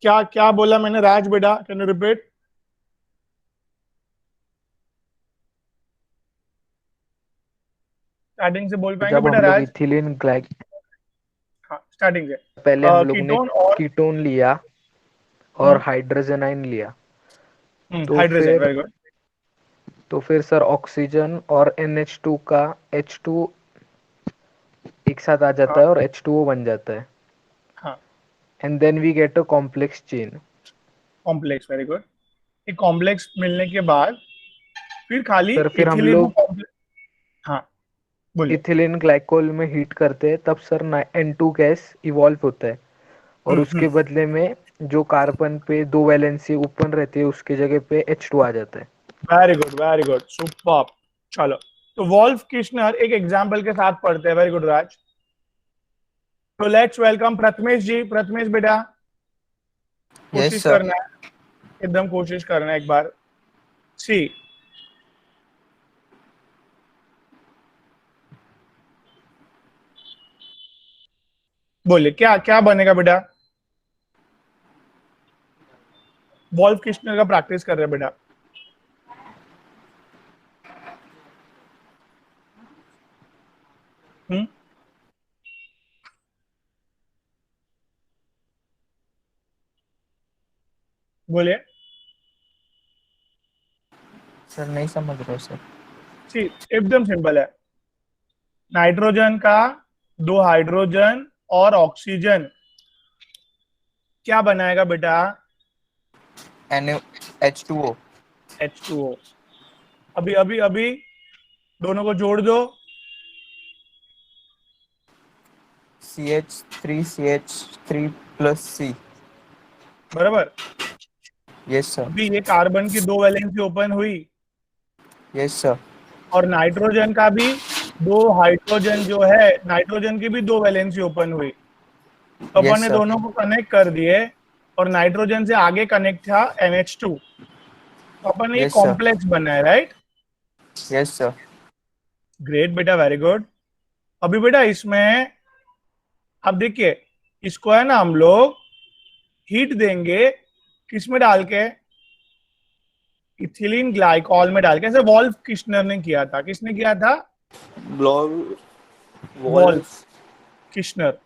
क्या क्या बोला मैंने राज बेटा, कैन यू रिपीट? स्टार्टिंग से बोल पाएंगे जब बेटा हम लोग राज? इथिलीन ग्लाइक हाँ स्टार्टिंग से। पहले हम लोग ने कीटोन और कीटोन लिया और हाइड्रोजन आयन लिया, तो हाइड्रोजन, फिर वेरी गुड। सर ऑक्सीजन और NH2 का H2 एक साथ आ जाता हाँ है और H2O बन जाता है, हाँ, and then we get a complex chain. Complex, very good. एक कॉम्प्लेक्स मिलने के बाद फिर खाली सर फिर हम इथिलीन को लोग कॉम्प्लेक्स, हाँ बोलिए। इथिलीन ग्लाइकोल में हीट करते हैं, तब सर N2 गैस इवॉल्व होता है, और उसके बदले में जो कार्बन पे दो वैलेंसी ओपन रहती है उसकी जगह पे H2 आ जाता है। Very good super. चलो, तो वॉल्फ किश्नर एक एग्जाम्पल के साथ पढ़ते हैं, वेरी गुड राज। तो लेट्स वेलकम प्रथमेश जी। प्रथमेश बेटा यस कोशिश सर। करना है, एकदम कोशिश करना है एक बार। सी, बोलिए क्या क्या बनेगा बेटा? वॉल्फ किश्नर का प्रैक्टिस कर रहे हैं बेटा। हम्म, बोलिए। सर नहीं समझ रहे सर। सी, एकदम सिंपल है। नाइट्रोजन का दो हाइड्रोजन और ऑक्सीजन क्या बनाएगा बेटा? H2O। H2O। अभी अभी अभी दोनों को जोड़ दो। CH3 plus C। बराबर। Yes sir. अभी ये कार्बन की दो वैलेंसी ओपन हुई, यस सर। और नाइट्रोजन का भी दो हाइड्रोजन जो है, नाइट्रोजन की भी दो वैलेंसी ओपन हुई, तो अपन यस ने सर। दोनों को कनेक्ट कर दिए, और नाइट्रोजन से आगे कनेक्ट था NH2, तो अपन ने ये यस सर। कॉम्प्लेक्स बना है, राइट? Yes sir. ग्रेट बेटा, वेरी गुड। अभी बेटा इसमें अब देखिए, इसको है ना हम लोग हीट देंगे, किस में डाल के? इथिलीन ग्लाइकॉल में डाल के। ऐसे वॉल्फ किश्नर ने किया था, किसने किया था? ब्लॉग वॉल्फ किश्नर।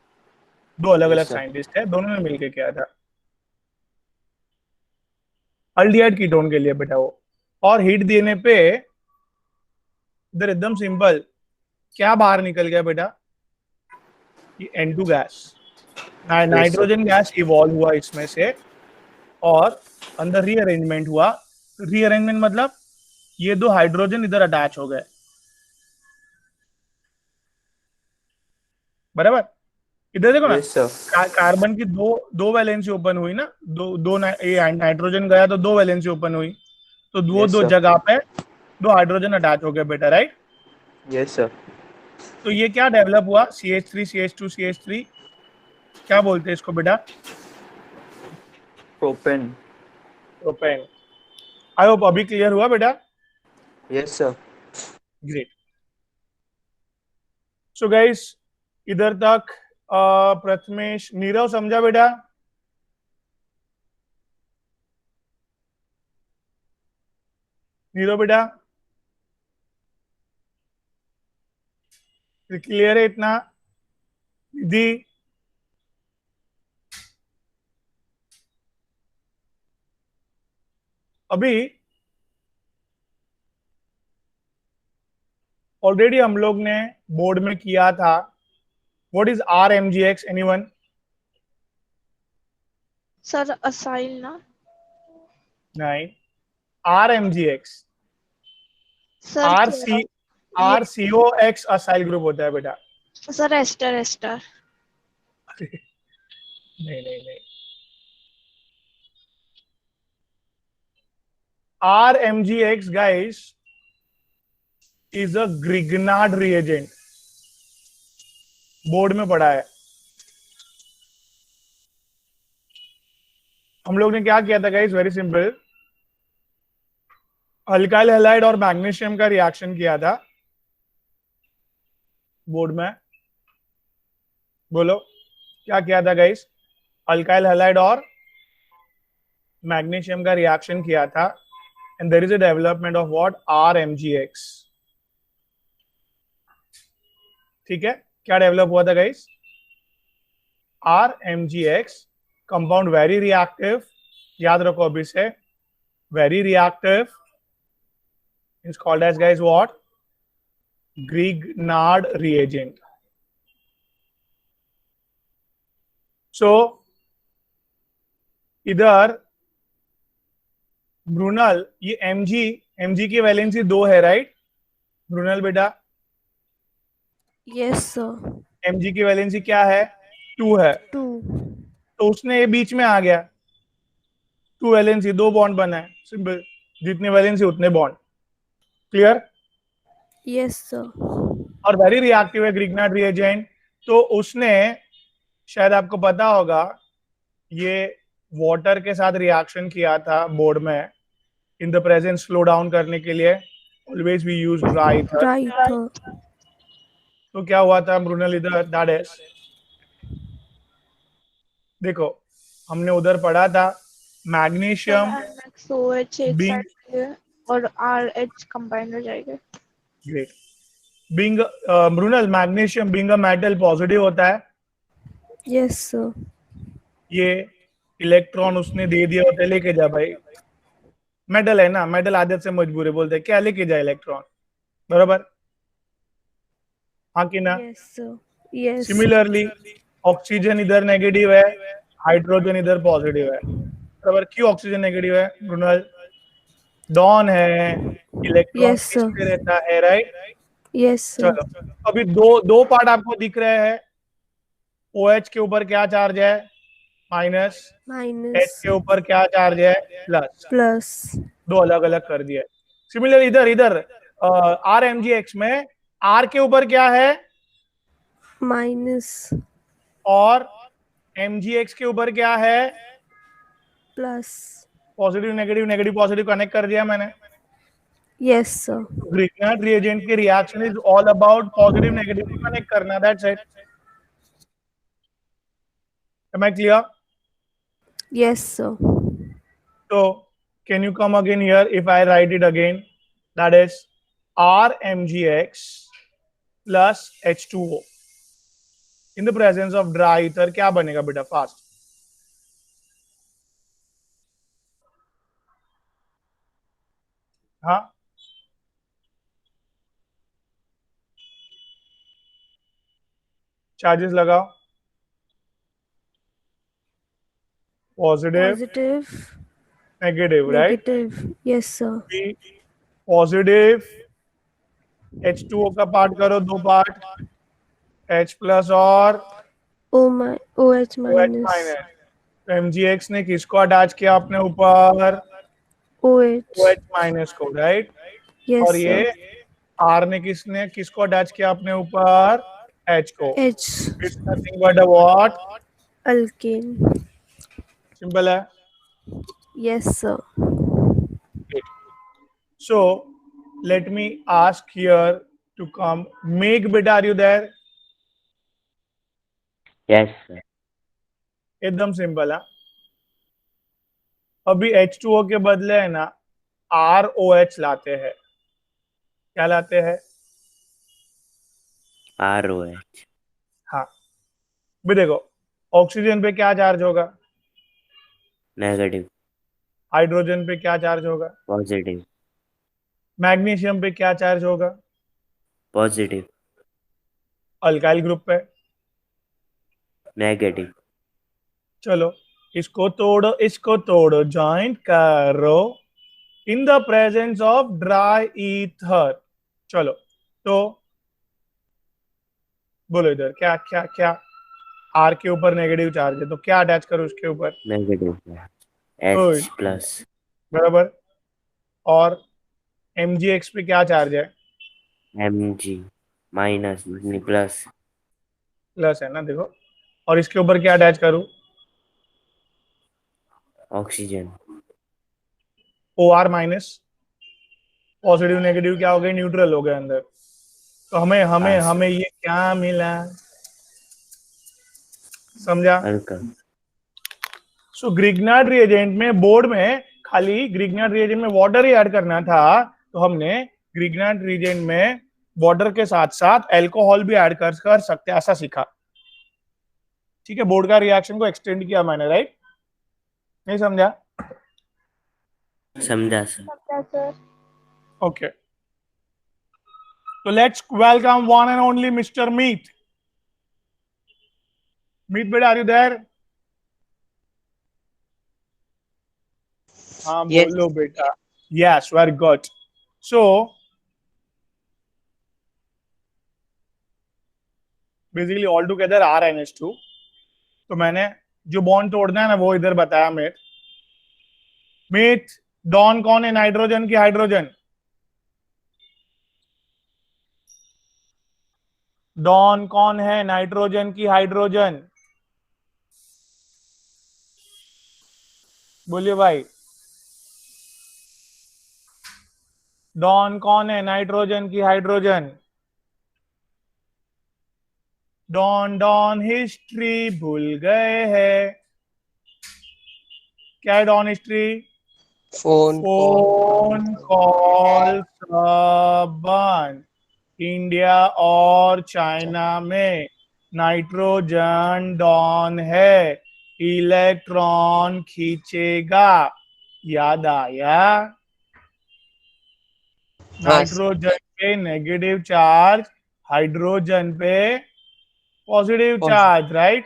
दो अलग अलग यस सर। साइंटिस्ट है, दोनों ने मिलकर किया था अल्डिहाइड कीटोन के लिए बेटा वो। और हीट देने पे इधर एकदम सिंपल, क्या बाहर निकल गया बेटा? ये N2 gas, yes sir. Nitrogen gas evolve हुआ इसमें से, और अंदर रीअरेंजमेंट हुआ। रीअरेंजमेंट मतलब ये दो हाइड्रोजन इधर अटैच हो गए, बराबर। इधर देखो ना, यस सर। कार्बन की दो दो वैलेंसी ओपन हुई ना, ये नाइट्रोजन गया तो दो वैलेंसी ओपन हुई, तो वो यस दो सर। जगह पे दो हाइड्रोजन अटैच हो गए बेटा, राइट? Yes sir. तो ये क्या डेवलप हुआ? CH3 CH2 CH3, क्या बोलते हैं इसको बेटा? प्रोपेन। प्रोपेन। आई होप अभी क्लियर हुआ बेटा? Yes sir. Great. So guys, इधर तक प्रथमेश, नीरव समझा बेटा? नीरव बेटा क्लियर है इतना? निधि, अभी ऑलरेडी हम लोग ने बोर्ड में किया था। What is RMGX? Anyone? Sir acyl ना? नहीं, RMGX sir R C R C O X acyl group होता है बेटा। Sir ester ester. नहीं नहीं नहीं, R M G X guys is a Grignard reagent, board में पढ़ा है। हम लोग ने क्या किया था guys, very simple, alkyl halide और मैग्नीशियम का रिएक्शन किया था बोर्ड में, बोलो क्या किया था गाइस, अल्काइल हैलाइड और मैग्नीशियम का रिएक्शन किया था, and there is a development of what, RMgX। ठीक है, क्या डेवलप हुआ था guys, RMgX, compound very reactive, याद रखो अभी से, very reactive is called as guys what, Grignard reagent। so इधर ब्रूनल, ये mg की वैलेंसी 2 है, राइट ब्रूनल बेटा, Yes, sir. mg की वैलेंसी क्या है, 2 है, 2. तो उसने ये बीच में आ गया, 2 वैलेंसी 2 बॉन्ड बना है, सिंपल, जितनी वैलेंसी उतने बॉन्ड, क्लियर। Yes, sir. और वेरी रिएक्टिव है ग्रिग्नार्ड रिएजेंट, तो उसने, शायद आपको पता होगा, ये वाटर के साथ रिएक्शन किया था बोर्ड में, in the present slow down करने के लिए always we use dry ether. Right, sir. तो क्या हुआ था ब्रूनल इधर, दैट इज, देखो हमने उधर पढ़ा था मैग्नीशियम OH एक Being- साइड है और RH कंबाइन हो जाएगा। Great, being Brunel, magnesium being a metal positive होता है, Yes, sir. ये इलेक्ट्रॉन उसने दे दिया होता है, लेके जा भाई, मेटल है ना, मेटल आदत से मजबूर है, बोलते हैं क्या लेके जा इलेक्ट्रॉन, बराबर, हाँ कि ना। Yes, sir. Yes. Similarly oxygen इधर नेगेटिव है, हाइड्रोजन इधर पॉजिटिव है, बराबर, क्यों ऑक्सीजन नेगेटिव है ब्रूनल, डॉन है, इलेक्ट्रॉन Yes, sir. किस पे रहता है, राइट। Yes, sir. चलो अभी दो पार्ट आपको दिख रहे हैं, OH के ऊपर क्या चार्ज है, माइनस, H Minus. के ऊपर क्या चार्ज है, प्लस, Plus. दो अलग अलग कर दिया। सिमिलर इधर इधर RMgX में R के ऊपर क्या है, Minus. और MgX के ऊपर क्या है, Plus. Positive negative, negative positive connect कर दिया मैंने। Yes, sir. ग्रिग्नार्ड रिएजेंट की reaction is all about positive negative को कनेक्ट करना, that's it. Am I clear? Yes, sir. So can you come again here if I write it again, that is RMgX plus H2O in the presence of dry ether, क्या बनेगा बेटा, fast, हाँ charges लगाओ, positive Positive. Negative, right, Negative. Yes, sir. Positive H2O का part करो, 2 part, H plus और OH OH minus. Minus, MgX ने किसको अटैच किया अपने ऊपर, OH. OH माइनस को, राइट, Yes, और ये sir. R ने किसको अटैच किया अपने ऊपर, H को, H. It's nothing but a what, Alkane. Simple है। Yes, sir. So let me ask here to come, Meg beta, are you there? Yes, sir. एकदम सिंपल है, अभी H2O के बदले है ना ROH लाते हैं, क्या लाते हैं, ROH. हाँ भी देखो, ऑक्सीजन पे क्या चार्ज होगा, Negative. हाइड्रोजन पे क्या चार्ज होगा, Positive. मैग्नीशियम पे क्या चार्ज होगा, Positive. अल्काइल ग्रुप पे, Negative. चलो इसको तोड़ो, इसको तोड़ो, ज्वाइंट करो, in the presence of dry ether. चलो तो बोलो इधर क्या क्या क्या, आर के ऊपर नेगेटिव चार्ज है तो क्या अटैच करो उसके ऊपर? नेगेटिव ओए, H प्लस बराबर। और mgx पे क्या चार्ज है? Mg माइनस प्लस प्लस है ना, देखो। और इसके ऊपर क्या अटैच करूं? Oxygen OR minus, positive negative क्या हो गए? न्यूट्रल हो गए अंदर। तो हमें हमें हाँ, हमें ये क्या मिला? समझा? हल्का सो ग्रिग्नार्ड रिएजेंट में, बोर्ड में खाली ग्रिग्नार्ड रिएजेंट में वाटर ही ऐड करना था, तो हमने ग्रिग्नार्ड रिएजेंट में वाटर के साथ साथ अल्कोहल भी ऐड कर सकते हैं, ऐसा सीखा। ठीक है, बोर्ड का रिएक्शन को एक्सटेंड किया मैंने, राइट? नहीं समझा? समझा सर। समझा sir. Okay. So let's welcome one and only Mr. Meet. Meet, beta, are you there? हाँ Yes. बोलो बेटा। Yes, very good. So basically all together RNH2. तो मैंने जो बॉन्ड तोड़ना है ना वो इधर बताया मीट। मीट, डॉन कौन है नाइट्रोजन की हाइड्रोजन? डॉन कौन है नाइट्रोजन की हाइड्रोजन? बोलिए भाई। डॉन कौन है नाइट्रोजन की हाइड्रोजन? डॉन डॉन हिस्ट्री भूल गए हैं। क्या है डॉन हिस्ट्री? Phone फोन कॉल सबन। इंडिया और चाइना में नाइट्रोजन डॉन है, इलेक्ट्रॉन खींचेगा। याद आया? नाइट्रोजन पे नेगेटिव चार्ज, हाइड्रोजन पे positive charge, right?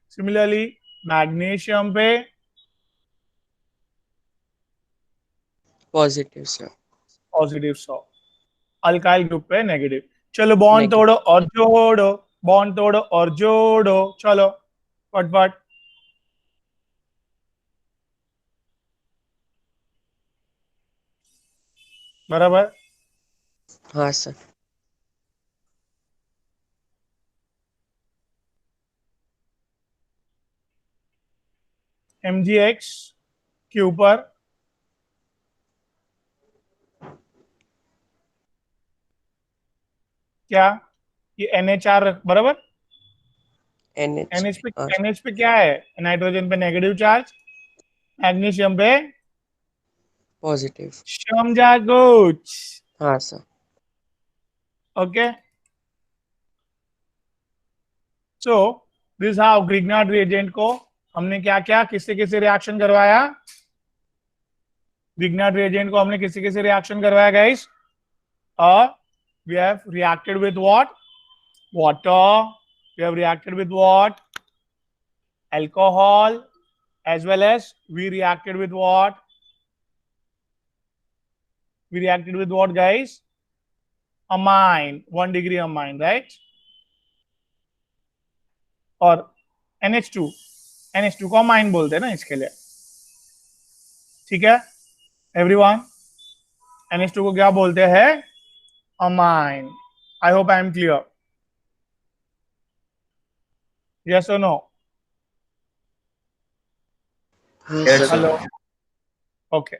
Similarly magnesium पे positive, sir. Positive 100, alkyl group पे नेगेटिव। चलो बॉन्ड Negative. तोड़ो और जोड़ो, बॉन्ड तोड़ो और जोड़ो, चलो फटफट। बराबर। हाँ सर। mgx के ऊपर क्या? ये NH4 बराबर। NH पे हाँ NH पे क्या है? नाइट्रोजन पे नेगेटिव चार्ज, मैग्नीशियम पे positive. समझा कुछ? हाँ sir. Okay, so this how Grignard reagent को हमने क्या क्या किससे किससे रिएक्शन करवाया? ग्रिग्नार्ड रिएजेंट को हमने किससे किससे रिएक्शन करवाया guys? We have reacted with what? Water. We have reacted with what? Alcohol. As well as we reacted with what? We reacted with what guys? Amine, 1 degree amine, right? और NH2, NH2 को amine बोलते हैं ना इसके लिए। ठीक है everyone, NH2 को क्या बोलते हैं? Amine. I hope I am clear. Yes और नो? Hello, okay.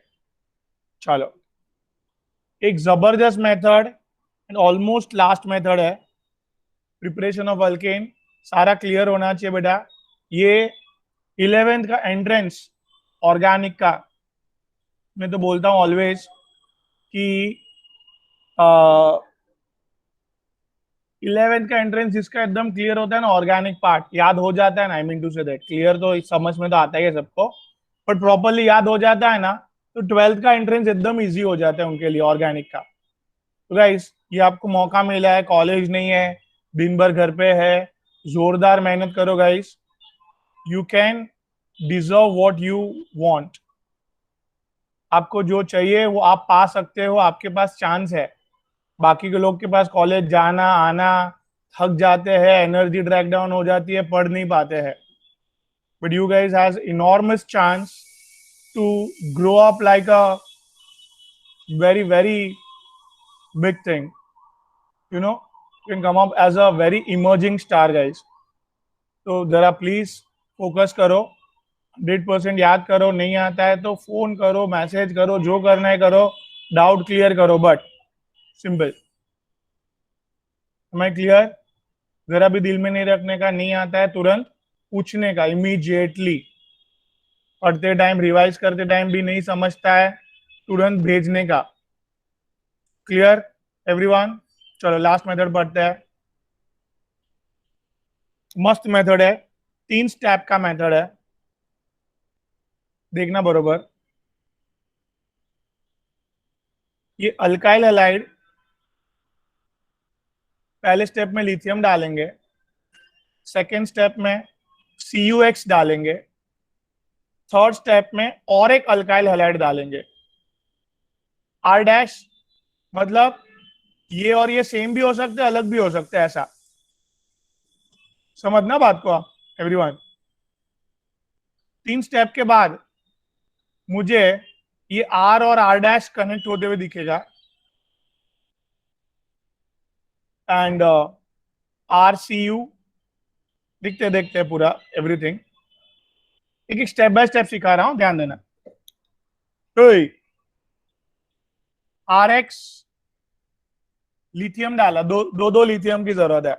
चलो एक जबरदस्त method and almost last method है प्रिपरेशन ऑफ अल्केन। सारा क्लियर होना चाहिए बेटा। ये 11th का एंट्रेंस ऑर्गेनिक का, मैं तो बोलता हूँ ऑलवेज कि 11th का एंट्रेंस जिसका एकदम क्लियर होता है ना, ऑर्गेनिक पार्ट याद हो जाता है ना, I mean to say that clear तो समझ में तो आता ही है सबको, बट प्रॉपरली याद हो जाता है ना, तो 12th का एंट्रेंस एकदम इजी हो जाता है उनके लिए ऑर्गेनिक का। तो गाइस ये आपको मौका मिला है, कॉलेज नहीं है, दिन भर घर पे है, जोरदार मेहनत करो guys. You can deserve what you want. आपको जो चाहिए वो आप पा सकते हो, आपके पास चांस है। बाकी के लोग के पास कॉलेज जाना आना, थक जाते हैं, एनर्जी ड्रैग डाउन हो जाती है, पढ़ नहीं पाते हैं। But you guys has enormous chance to grow up like a very very big thing, you know, you can come up as a very emerging star guys. तो जरा प्लीज फोकस करो, 100% याद करो। नहीं आता है तो फोन करो, मैसेज करो, जो करना है करो, डाउट क्लियर करो, बट सिंपल। मैं क्लियर? जरा भी दिल में नहीं रखने का, नहीं आता है तुरंत पूछने का, इमीडिएटली। पढ़ते टाइम, रिवाइज करते टाइम भी नहीं समझता है, तुरंत भेजने का। Clear everyone? चलो लास्ट मेथड पढ़ते हैं। मस्त मेथड है, 3 स्टेप का मेथड है, देखना बरोबर। ये अल्काइल हैलाइड, पहले स्टेप में लिथियम डालेंगे, सेकेंड स्टेप में CuX डालेंगे, थर्ड स्टेप में और एक अल्काइल हैलाइड डालेंगे। R' मतलब ये और ये सेम भी हो सकते हैं, अलग भी हो सकते हैं, ऐसा समझना बात को एवरीवन। 3 स्टेप के बाद मुझे ये R और R' कनेक्ट होते हुए दिखेगा, एंड RCu दिखते देखते पूरा एवरीथिंग। एक स्टेप बाय स्टेप सिखा रहा हूं, ध्यान देना। तो RX लिथियम डाला, दो लिथियम की जरूरत है,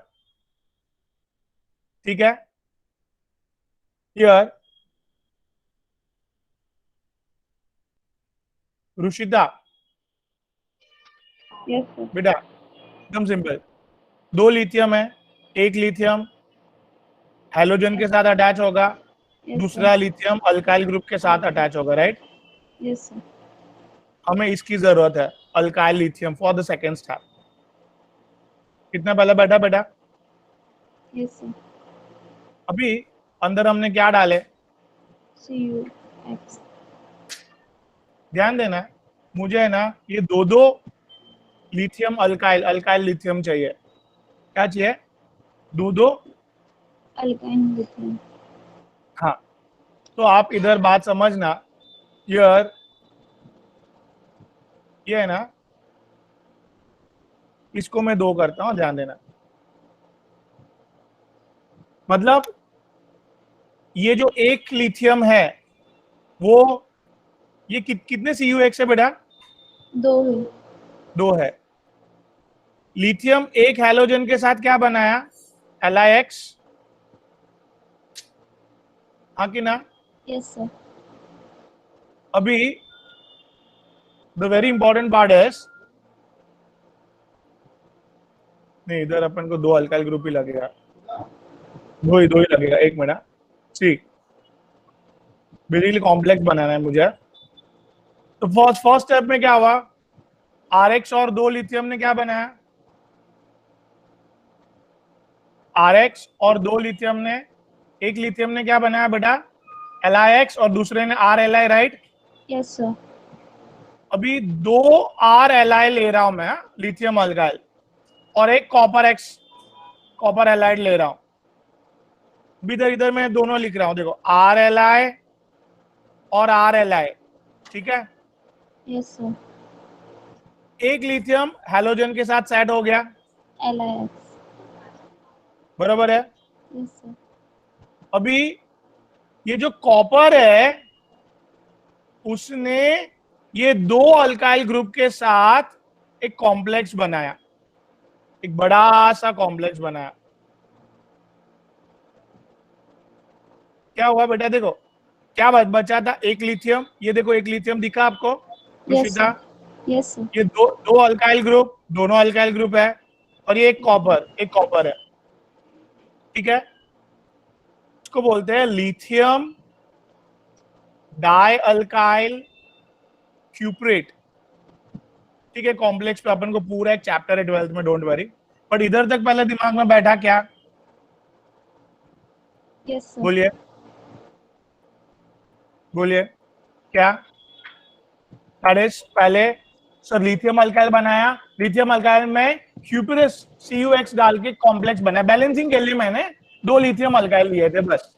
ठीक है। Here Rushita, yes sir. बेटा एकदम सिंपल, 2 लिथियम है, एक लिथियम हैलोजन के साथ अटैच होगा, दूसरा लिथियम अल्काइल ग्रुप के साथ अटैच होगा, राइट? Yes sir. हमें इसकी जरूरत है, alkyl lithium for the second step. कितना पहले बैठा बेटा? Yes sir. अभी अंदर हमने क्या डाले? CuX। ध्यान देना, मुझे है ना ये दो लिथियम अल्काइल लिथियम चाहिए। क्या चाहिए? दो अल्काइन लिथियम। हाँ, तो आप इधर बात समझना। यार ये है ना, इसको मैं 2 करता हूं, ध्यान देना। मतलब ये जो एक लिथियम है वो ये कितने CuX है बेटा? 2 है। लिथियम एक हैलोजन के साथ क्या बनाया? LiX, हाँ कि ना? Yes sir. अभी द वेरी इंपॉर्टेंट पार्ट है, नहीं इधर अपन को 2 अल्काइल ग्रुप ही लगेगा, दो ही लगेगा। एक मिनट, ठीक, बेसिकली कॉम्प्लेक्स बनाना है मुझे। तो फर्स्ट स्टेप में क्या हुआ? RX और 2 लिथियम ने क्या बनाया? RX और 2 लिथियम ने, एक लिथियम ने क्या बनाया बेटा? LiX और दूसरे ने RLi, राइट? Yes sir. अभी 2 RLi ले रहा हूं मैं, लिथियम अल्काइल, और एक कॉपर हैलाइड ले रहा हूं। इधर मैं दोनों लिख रहा हूं, देखो RLi और RLi, ठीक है। Yes sir. एक लिथियम हैलोजन के साथ सेट हो गया, LiX। बराबर है। Yes sir. अभी ये जो कॉपर है उसने ये 2 अल्काइल ग्रुप के साथ एक कॉम्प्लेक्स बनाया, एक बड़ा सा कॉम्प्लेक्स बनाया। क्या हुआ बेटा? देखो क्या बचा था? एक लिथियम, ये देखो एक लिथियम दिखा आपको रुशिता? Yes sir. ये दो अल्काइल ग्रुप, दोनों अल्काइल ग्रुप है, और ये एक कॉपर है, ठीक है। इसको बोलते हैं लिथियम डाई अल्काइल क्यूप्रेट, ठीक है। कॉम्प्लेक्स पे अपन को पूरा एक चैप्टर है 12th में, डोंट वरी। बट इधर तक पहले दिमाग में बैठा क्या? Yes sir. बोलिए क्या? दैट इज पहले सर लिथियम अल्काइल बनाया, लिथियम अल्काइल में क्यूपरस CuX डाल के कॉम्प्लेक्स बना, बैलेंसिंग के लिए मैंने 2 लिथियम अल्काइल लिए थे बस।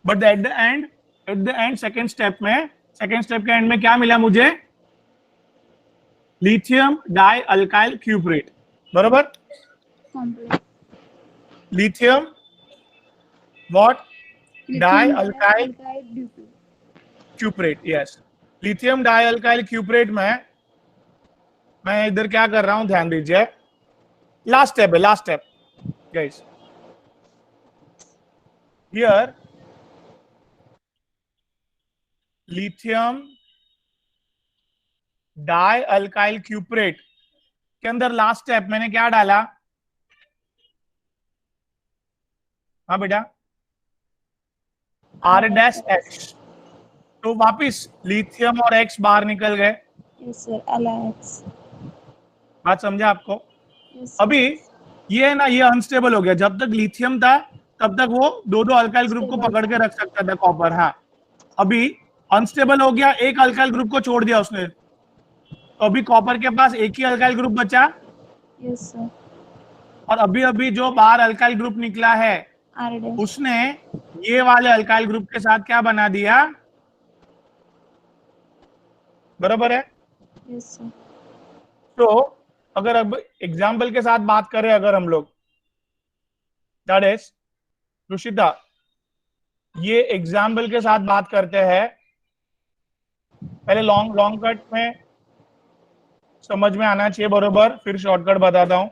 But at the end second step के एंड में क्या मिला मुझे? लिथियम डाई अल्काइल क्यूपरेट, बरोबर? Complex. Lithium what? Di Lithium alkyl dialkyl duplicate. Cuprate, yes. Lithium dialkyl cuprate में मैं इधर क्या कर रहा हूं, ध्यान दीजिए। Last step guys, here lithium dialkyl cuprate के अंदर लास्ट स्टेप मैंने क्या डाला? हाँ बेटा, R-H। तो वापिस लिथियम और X बाहर निकल गए। Yes sir. LiX. बात समझा आपको? Yes. Sir. अभी ये है ना, ये अनस्टेबल हो गया। जब तक लिथियम था तब तक वो दो अल्काइल ग्रुप को पकड़ के रख सकता था कॉपर, हाँ। अभी अनस्टेबल हो गया, एक अल्काइल ग्रुप को छोड़ दिया उसने, तो अभी कॉपर के पास एक ही अल्काइल ग्रुप बचा। Yes sir. और अभी जो बाहर अल्काइल ग्रुप निकला है R-. उसने ये वाले अल्काइल ग्रुप के साथ क्या बना दिया? बराबर है? Yes sir. तो अगर अब एग्जाम्पल के साथ बात करें, अगर हम लोग, दैट इज रुशिता, ये एग्जाम्पल के साथ बात करते हैं। पहले लॉन्ग कट में समझ में आना चाहिए बरोबर, फिर शॉर्टकट बताता हूं।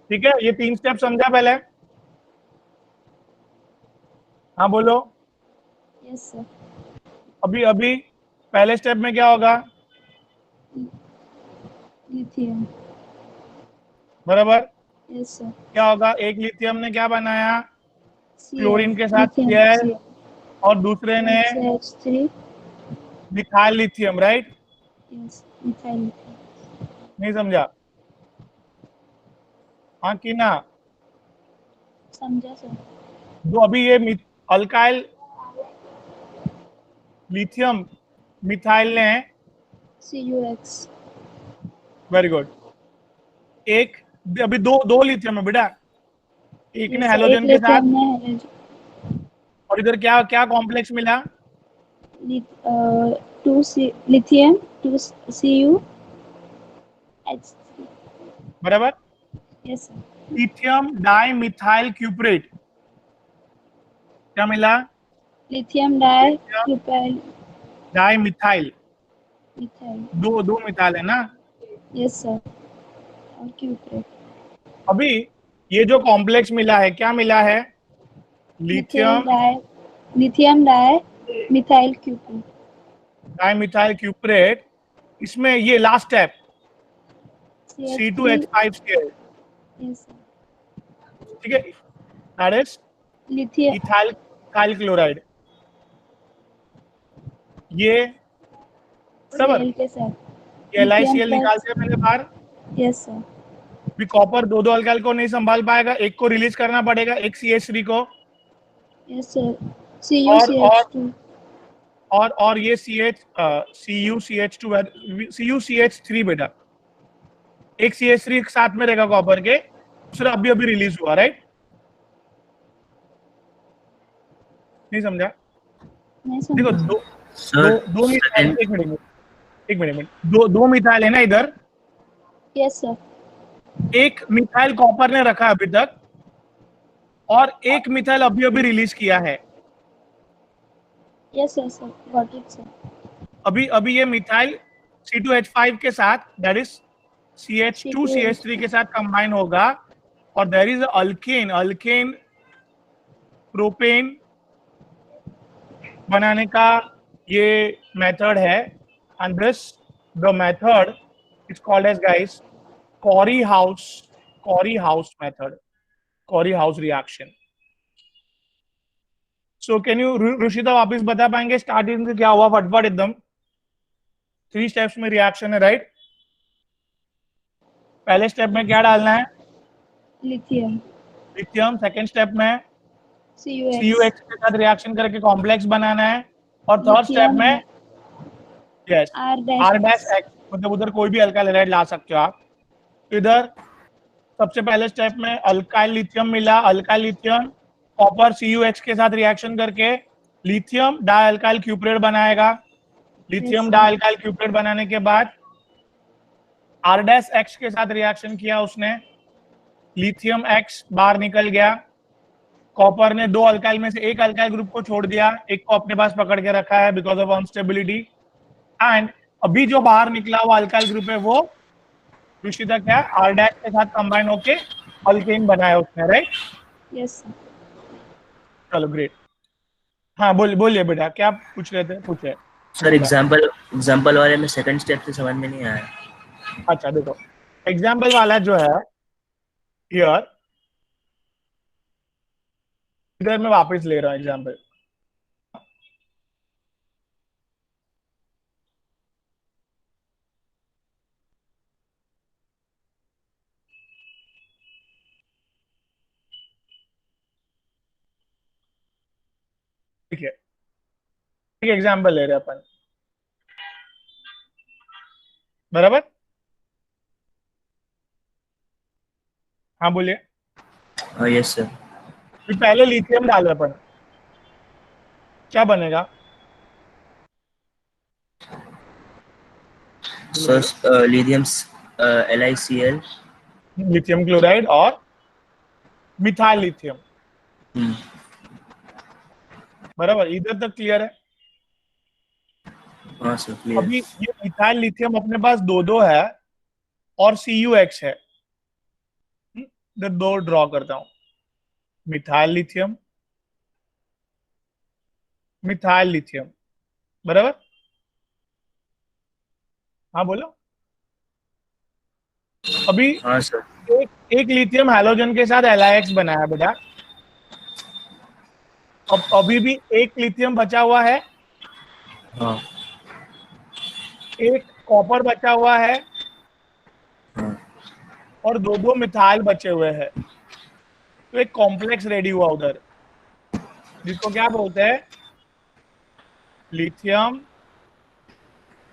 ठीक है, ये 3 स्टेप समझा पहले? हाँ बोलो। Yes sir. अभी पहले स्टेप में क्या होगा? Lithium. बराबर? Yes sir. क्या होगा? एक लिथियम ने क्या बनाया? Cl. क्लोरीन के साथ Lithium, Cl, Cl. और दूसरे ने CH3. Methyl lithium, right? Yes. Methyl lithium. नहीं समझा? हाँ कि ना? समझा सर. जो अभी ये अल्काइल लिथियम मिथाइल ने, CuX. वेरी गुड, एक अभी दो लिथियम है बेटा, एक ने हैलोजन के साथ, और इधर क्या कॉम्प्लेक्स मिला? 2 lithium 2 Cu H3. बराबर? Yes sir. Lithium dimethyl cuprate, क्या मिला? Lithium dialkyl dimethyl, methyl. दो मिथाइल है ना। Yes sir. और cuprate. अभी ये जो कॉम्प्लेक्स मिला है, क्या मिला है? Lithium lithium dimethyl cuprate. Dimethyl cuprate, इसमें ये last step C2H5Cl, Yes sir. ठीक है, that is Lithium. Ethyl chloride. ये बराबर, Cl के साथ. ये LiCl lithium निकालते हैं पहले बाहर। Yes sir. भी कॉपर दो अल्काइल को नहीं संभाल पाएगा, एक को रिलीज करना पड़ेगा, एक CH3 को, Yes sir. CuCH2. और ये CuCH3 बेटा, एक CH3 साथ में रहेगा कॉपर के, दूसरा अभी रिलीज हुआ, राइट? नहीं समझा? नहीं देखो समझा. दो मिथाइल, एक मिनट, दो मिथाइल है ना इधर। Yes sir. एक मिथाइल कॉपर ने रखा अभी तक, और एक मिथाइल अभी रिलीज किया है। Yes sir. Got it sir. अभी ये मिथाइल C2H5 के साथ, दैट इज CH2CH3 के साथ कंबाइन होगा, और देयर इज अल्केन प्रोपेन बनाने का ये मेथड है, and this the method is called as guys Corey House method, Corey House reaction. So can you Rushita वापस बता पाएंगे स्टार्टिंग से क्या हुआ, फटफट एकदम? 3 स्टेप्स में रिएक्शन है, राइट? पहले स्टेप में क्या डालना है? Lithium. लिथियम। सेकंड स्टेप में CuH के साथ रिएक्शन करके कॉम्प्लेक्स बनाना है। और थर्ड स्टेप में यस R-X, मतलब उधर कोई भी अल्काइल हैलाइड ला सकते हो आप। इधर सबसे पहले स्टेप में अल्काइल लिथियम मिला, अल्काइल लिथियम कॉपर CuH के साथ रिएक्शन करके लिथियम डाइअल्काइल क्यूप्रेट बनाएगा। लिथियम डाइअल्काइल क्यूप्रेट बनाने के बाद R-X के साथ रिएक्शन किया उसने, लिथियम X बाहर निकल गया। कॉपर ने 2 अल्काइल में से एक अल्काइल ग्रुप को छोड़ दिया, एक को अपने पास पकड़ के रखा है बिकॉज ऑफ अनस्टेबिलिटी। एंड अभी जो बाहर निकला हुआ अल्काइल ग्रुप है वो रुशिदा क्या R- के साथ कंबाइन होके अल्केन बनाया उसने, राइट? Yes sir. चलो ग्रेट। हाँ बोलिए बेटा, क्या पूछ रहे थे? पूछे सर एग्जांपल वाले में सेकंड स्टेप से समझ में नहीं आया। अच्छा देखो, एग्जाम्पल वाला जो है हियर, इधर मैं वापस ले रहा हूँ एग्जाम्पल। ठीक है, एक एग्जाम्पल ले रहे हैं अपन, बराबर? हाँ बोलिए। Yes sir. फिर पहले लिथियम डालो अपन, क्या बनेगा? Sir lithium LiCl, lithium chloride और मिथाइल लिथियम, बराबर? इधर तक क्लियर है? हाँ सर क्लियर। अभी ये मिथाइल लिथियम अपने पास 2 है और CuH है, इधर 2 ड्रॉ करता हूं, मिथाइल लिथियम, मिथाइल लिथियम, बराबर? हाँ बोलो। अभी हाँ सर। एक लिथियम हैलोजन के साथ LiX बनाया बेटा। अब अभी भी एक लिथियम बचा हुआ है, हाँ एक कॉपर बचा हुआ है हाँ और 2 मिथाइल बचे हुए हैं। तो एक कॉम्प्लेक्स रेडी हुआ उधर, जिसको क्या बोलते हैं? Lithium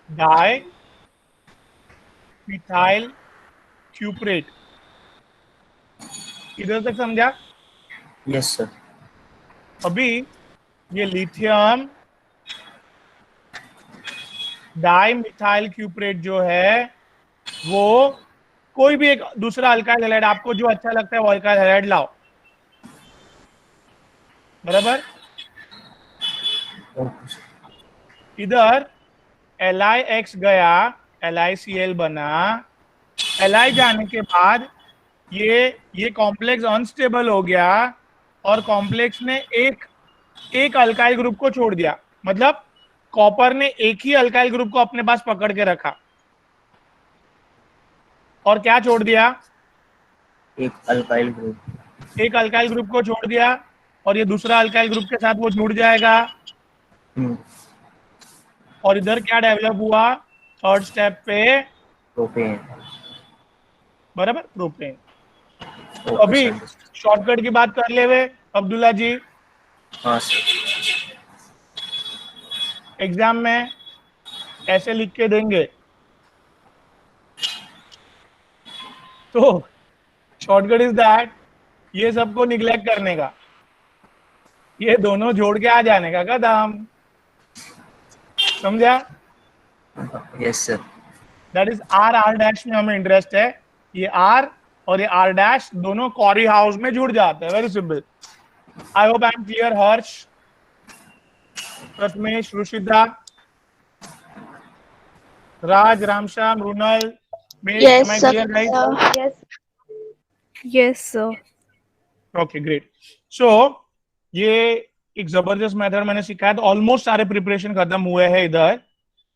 dimethyl cuprate. इधर तक समझा? Yes sir. अभी ये लिथियम डाई मिथाइल क्यूप्रेट जो है वो कोई भी एक दूसरा अल्काइल हैलाइड, आपको जो अच्छा लगता है वो अल्काइल हैलाइड लाओ, बराबर? इधर LiX गया, LiCl बना, Li जाने के बाद ये कॉम्प्लेक्स अनस्टेबल हो गया और कॉम्प्लेक्स ने एक अल्काइल ग्रुप को छोड़ दिया, मतलब कॉपर ने एक ही अल्काइल ग्रुप को अपने पास पकड़ के रखा और क्या छोड़ दिया? एक अल्काइल ग्रुप को छोड़ दिया और ये दूसरा अल्काइल ग्रुप के साथ वो जुड़ जाएगा। और इधर क्या डेवलप हुआ थर्ड स्टेप पे? प्रोपेन, बराबर, प्रोपेन। तो अभी शॉर्टकट की बात कर ले वे अब्दुल्ला जी। हाँ सर। एग्जाम में ऐसे लिख के देंगे तो शॉर्टकट इज दैट, ये सबको निग्लेक्ट करने का, ये दोनों जोड़ के आ जाने का कदम, समझा? Yes sir. That is R' में हमें इंटरेस्ट है। ये R और ये R' दोनों कॉरी हाउस में जुड़ जाते हैं, very simple. I hope I am clear. Harsh, Prathamesh, Rushida, Raj, Ramshyam, Runal, Yes, am I sir. clear, guys? Yes, sir. Okay great. So ये एक जबरदस्त मेथड मैंने सिखाया, तो ऑलमोस्ट सारे प्रिपरेशन खत्म हुए हैं इधर।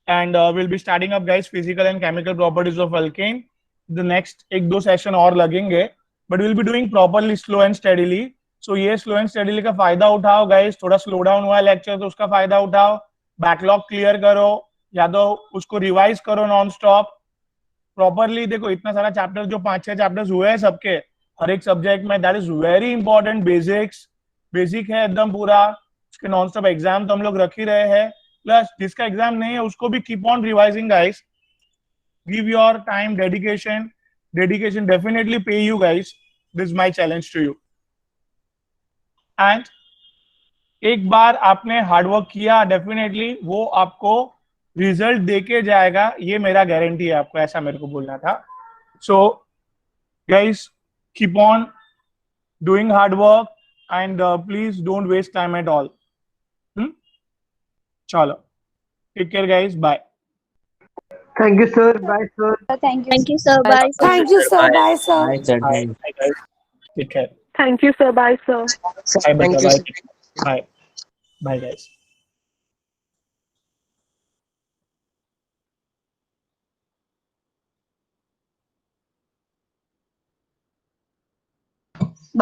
And will be starting up guys physical and chemical properties of alkane. The next 1-2 session और लगेंगे, but will be doing properly, slow and steadily. So ये स्लो एंड स्टेडीली का फायदा उठाओ गाइस। थोड़ा स्लो डाउन हुआ है लेक्चर तो उसका फायदा उठाओ, बैकलॉग क्लियर करो या तो उसको रिवाइज करो नॉन स्टॉप प्रॉपरली। देखो इतना सारा चैप्टर, जो 5-6 चैप्टर्स हुए हैं सबके, हर एक सब्जेक्ट में, that is very important basics. Basic है एकदम पूरा, उसके नॉन स्टॉप एग्जाम तो हम लोग रख ही रहे हैं, प्लस जिसका एग्जाम नहीं है उसको भी keep on revising guys, give your time, dedication definitely pay you guys, this is my challenge to you. And एक बार आपने हार्डवर्क किया डेफिनेटली वो आपको रिजल्ट देके जाएगा, ये मेरा गारंटी है आपको, ऐसा मेरे को बोलना था. So guys keep on doing hard work and please don't waste time at all. चलो, take care guys, bye. Thank you, sir. Bye, sir. Thank you. Thank you, sir. Bye. Thank you, sir. Bye, sir. Bye, sir. Bye guys, take care. Thank you, sir. Bye, sir. Bye Thank beta, you, bye. Bye guys.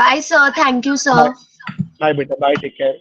Bye, sir. Thank you, sir. Bye beta, bye, take care.